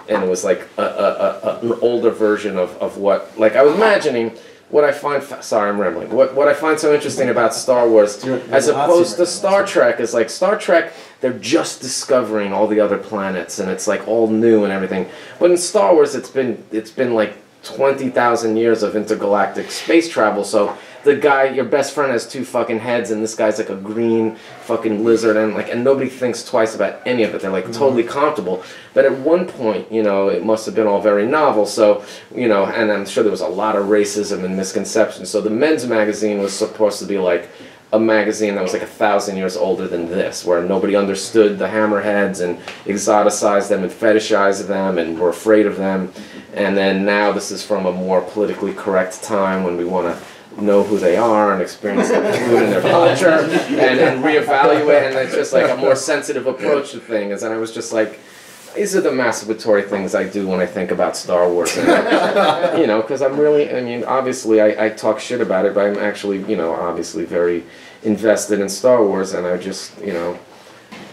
and it was like an older version of what, like I was imagining what I find, sorry I'm rambling, what I find so interesting about Star Wars as opposed to Star Trek is like Star Trek, they're just discovering all the other planets and it's like all new and everything. But in Star Wars it's been like 20,000 years of intergalactic space travel, so the guy, your best friend, has two fucking heads, and this guy's like a green fucking lizard, and nobody thinks twice about any of it. They're like totally comfortable. But at one point, you know, it must have been all very novel. So, you know, and I'm sure there was a lot of racism and misconceptions. So the men's magazine was supposed to be like a magazine that was like 1,000 years older than this, where nobody understood the hammerheads and exoticized them and fetishized them and were afraid of them. And then now this is from a more politically correct time when we want to know who they are and experience their food and their culture and reevaluate, and it's just like a more sensitive approach to things. And I was just like, these are the masturbatory things I do when I think about Star Wars. And, you know, because I'm really, I mean, obviously I talk shit about it, but I'm actually, you know, obviously very invested in Star Wars, and I just, you know.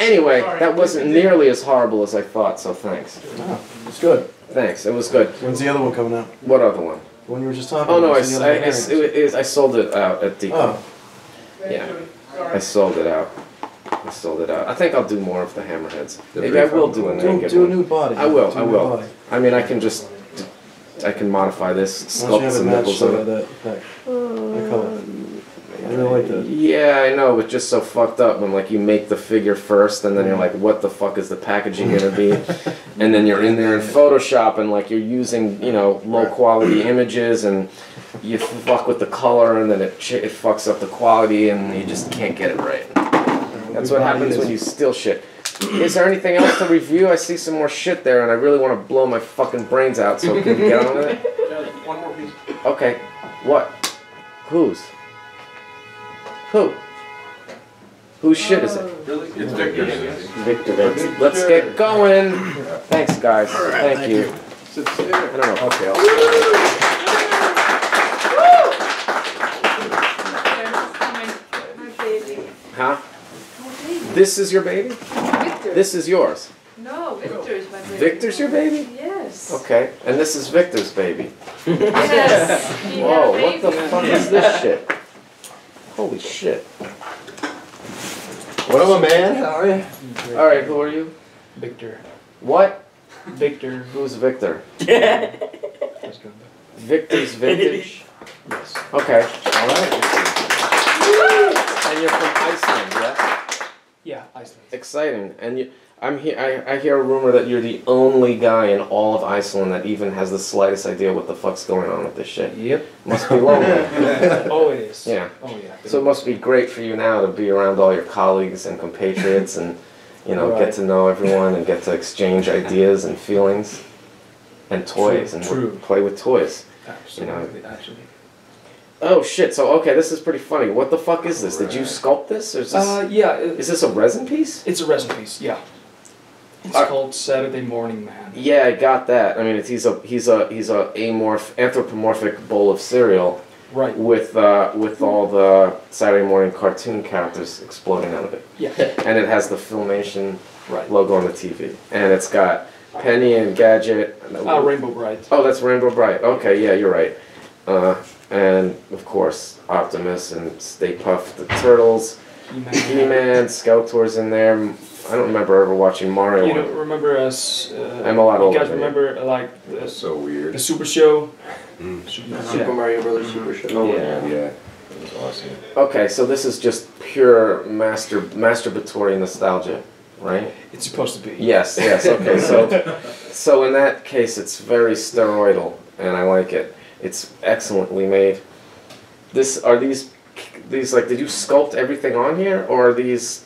Anyway, that wasn't nearly as horrible as I thought, so thanks. Oh, it's good. Thanks, it was good. When's the other one coming out? What other one? The one you were just talking about. Oh no, I sold it out at DKE. Oh. Yeah, I sold it out. I think I'll do more of the hammerheads. Maybe I will do a naked Do a one. nude body. I will. I mean, I can modify this, sculpt some nipples on it. That color. I really like that. Yeah, I know, but just so fucked up when like you make the figure first and then you're like, what the fuck is the packaging gonna be? And then you're in there in Photoshop and like you're using, you know, low quality images and you fuck with the color and then it fucks up the quality and you just can't get it right. That's what happens when you steal shit. Is there anything else to review? I see some more shit there and I really want to blow my fucking brains out, so can we get on with it? One more piece. Okay. What? Whose? Who? Whose shit is it? It's Victor's. Victor. Let's get going. Thanks, guys. Thank you. Sit there. I don't know. Okay. Huh? This is your baby? Victor. This is yours. No, Victor is my baby. Victor's your baby? Yes. Okay, and this is Victor's baby. Yes. He had Whoa, a what the baby. fuck is this shit? Holy shit. What up, man? How are you? Alright, who are you? Victor. What? Victor. Who's Victor? Victor's Vintage? Yes. Okay. Alright. And you're from Iceland, yeah? Yeah, Iceland. Exciting. And you, I hear a rumor that you're the only guy in all of Iceland that even has the slightest idea what the fuck's going on with this shit. Yep. Must be lonely. Oh, it is. Yeah. Oh, yeah. So it must be great for you now to be around all your colleagues and compatriots and, you know, Right. get to know everyone and get to exchange ideas and feelings and toys and play with toys. Absolutely, actually. Oh shit, so okay, this is pretty funny. What the fuck is this? Did you sculpt this? Or is this, Yeah. is this a resin piece? It's a resin piece, yeah. It's called Saturday Morning Man. Yeah, I got that. I mean, he's a anthropomorphic bowl of cereal, right? With all the Saturday morning cartoon characters exploding out of it. Yeah. And it has the Filmation Right. logo on the TV, and it's got Penny and Gadget. Rainbow Bright. Oh, that's Rainbow Bright. Okay, yeah, you're right. And of course, Optimus and Stay Puft, the Turtles, He-Man, Skeletor's in there. I don't remember ever watching Mario. You don't remember us? I'm a lot older You guys than you. remember like the, so weird. The Super Show? Super Mario Brothers Super Show. Oh, yeah. It was awesome. Okay, so this is just pure masturbatory nostalgia, right? It's supposed to be. Yes, yes. Okay, so in that case, it's very steroidal, and I like it. It's excellently made. These like, did you sculpt everything on here, or are these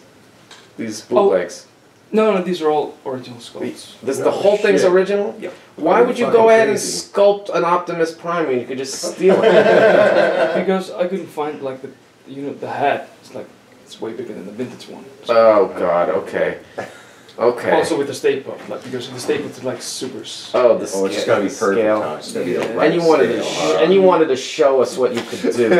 bootlegs? No, these are all original sculpts. The whole thing's original? Yep. Why would you go ahead and sculpt an Optimus Prime when you could just steal it? Because I couldn't find like the hat. It's way bigger than the vintage one. Oh God. Okay. Okay. Also with the Stay Puft, like because the Stay Puft is like supers. Oh, it's gotta be perfect. Scale. Huh? It's gotta be the And right you wanted scale. and you wanted to show us what you could do,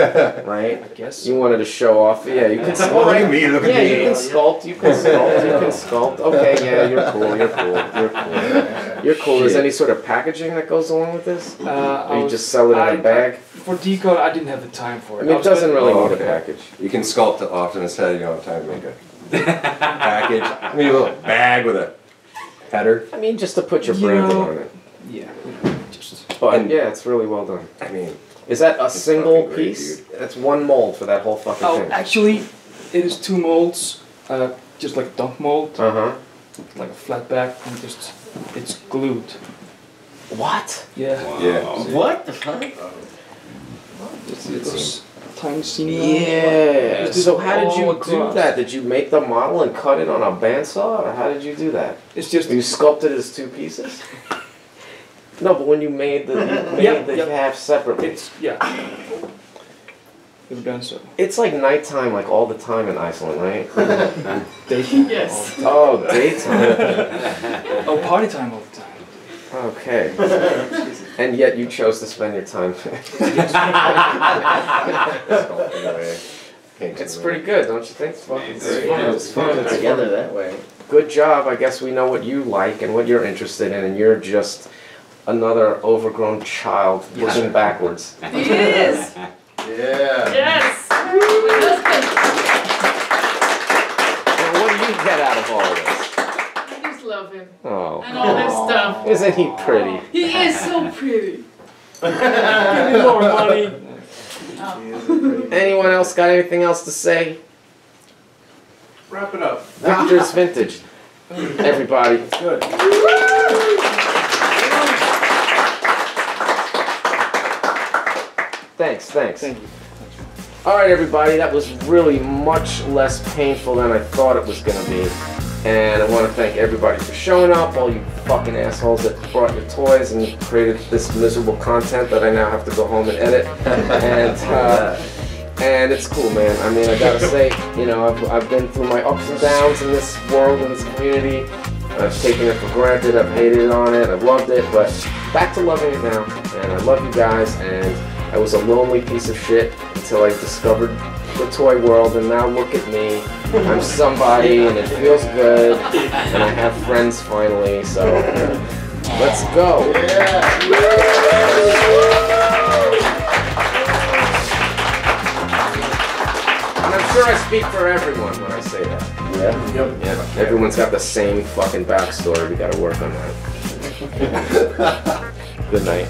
right? I guess. You wanted to show off. Yeah, you can sculpt. Look at me, look at Yeah, me. you can sculpt. You can sculpt. You can sculpt. Okay, yeah, you're cool. You're cool. You're cool. You're cool. Is there any sort of packaging that goes along with this? Or you just sell it in a bag? For Decode, I didn't have the time for it. I mean, it doesn't really need a package. You can sculpt it often instead. You don't have time to make a package. I mean, a little bag with a header. I mean, just to put your branding on it. Yeah. Just. But yeah, it's really well done. I mean, is that a single fucking great, piece? That's one mold for that whole fucking Oh, thing. actually, it is 2 molds. Just like a dump mold. Like a flat back, and just it's glued. What? Yeah. Yeah. What the fuck? It's tiny seam. Yeah. It's So how did all you do across. that? Did you make the model and cut it on a bandsaw, or how did you do that? It's just You sculpted it as 2 pieces. No, but when you made the half separately, It's We've done so. it's like nighttime, like all the time in Iceland, right? Daytime. Yes. Oh, daytime. Oh, party time all the time. Okay. And yet you chose to spend your time. It's pretty good, don't you think? It's fucking great. It's fun. It's Together fun. that way. Good job. I guess we know what you like and what you're interested in, and you're just another overgrown child looking backwards. He is. Yeah. Yes. My husband. Now, what do you get out of all of this? I just love him. Oh. And all this stuff. Isn't he pretty? He is so pretty. Give me more money. Anyone else got anything else to say? Wrap it up. Victor's Vintage. Everybody. Good. Thanks. Thank you. All right, everybody. That was really much less painful than I thought it was going to be. And I want to thank everybody for showing up, all you fucking assholes that brought your toys and created this miserable content that I now have to go home and edit. And it's cool, man. I mean, I gotta say, you know, I've been through my ups and downs in this world, in this community. I've taken it for granted, I've hated on it, I've loved it, but back to loving it now. And I love you guys, and I was a lonely piece of shit until I discovered the toy world, and now look at me. I'm somebody, and it feels good, and I have friends finally, so let's go. And I'm sure I speak for everyone when I say that. Yeah. Yep. Yeah. Everyone's got the same fucking backstory. We gotta work on that. Good night.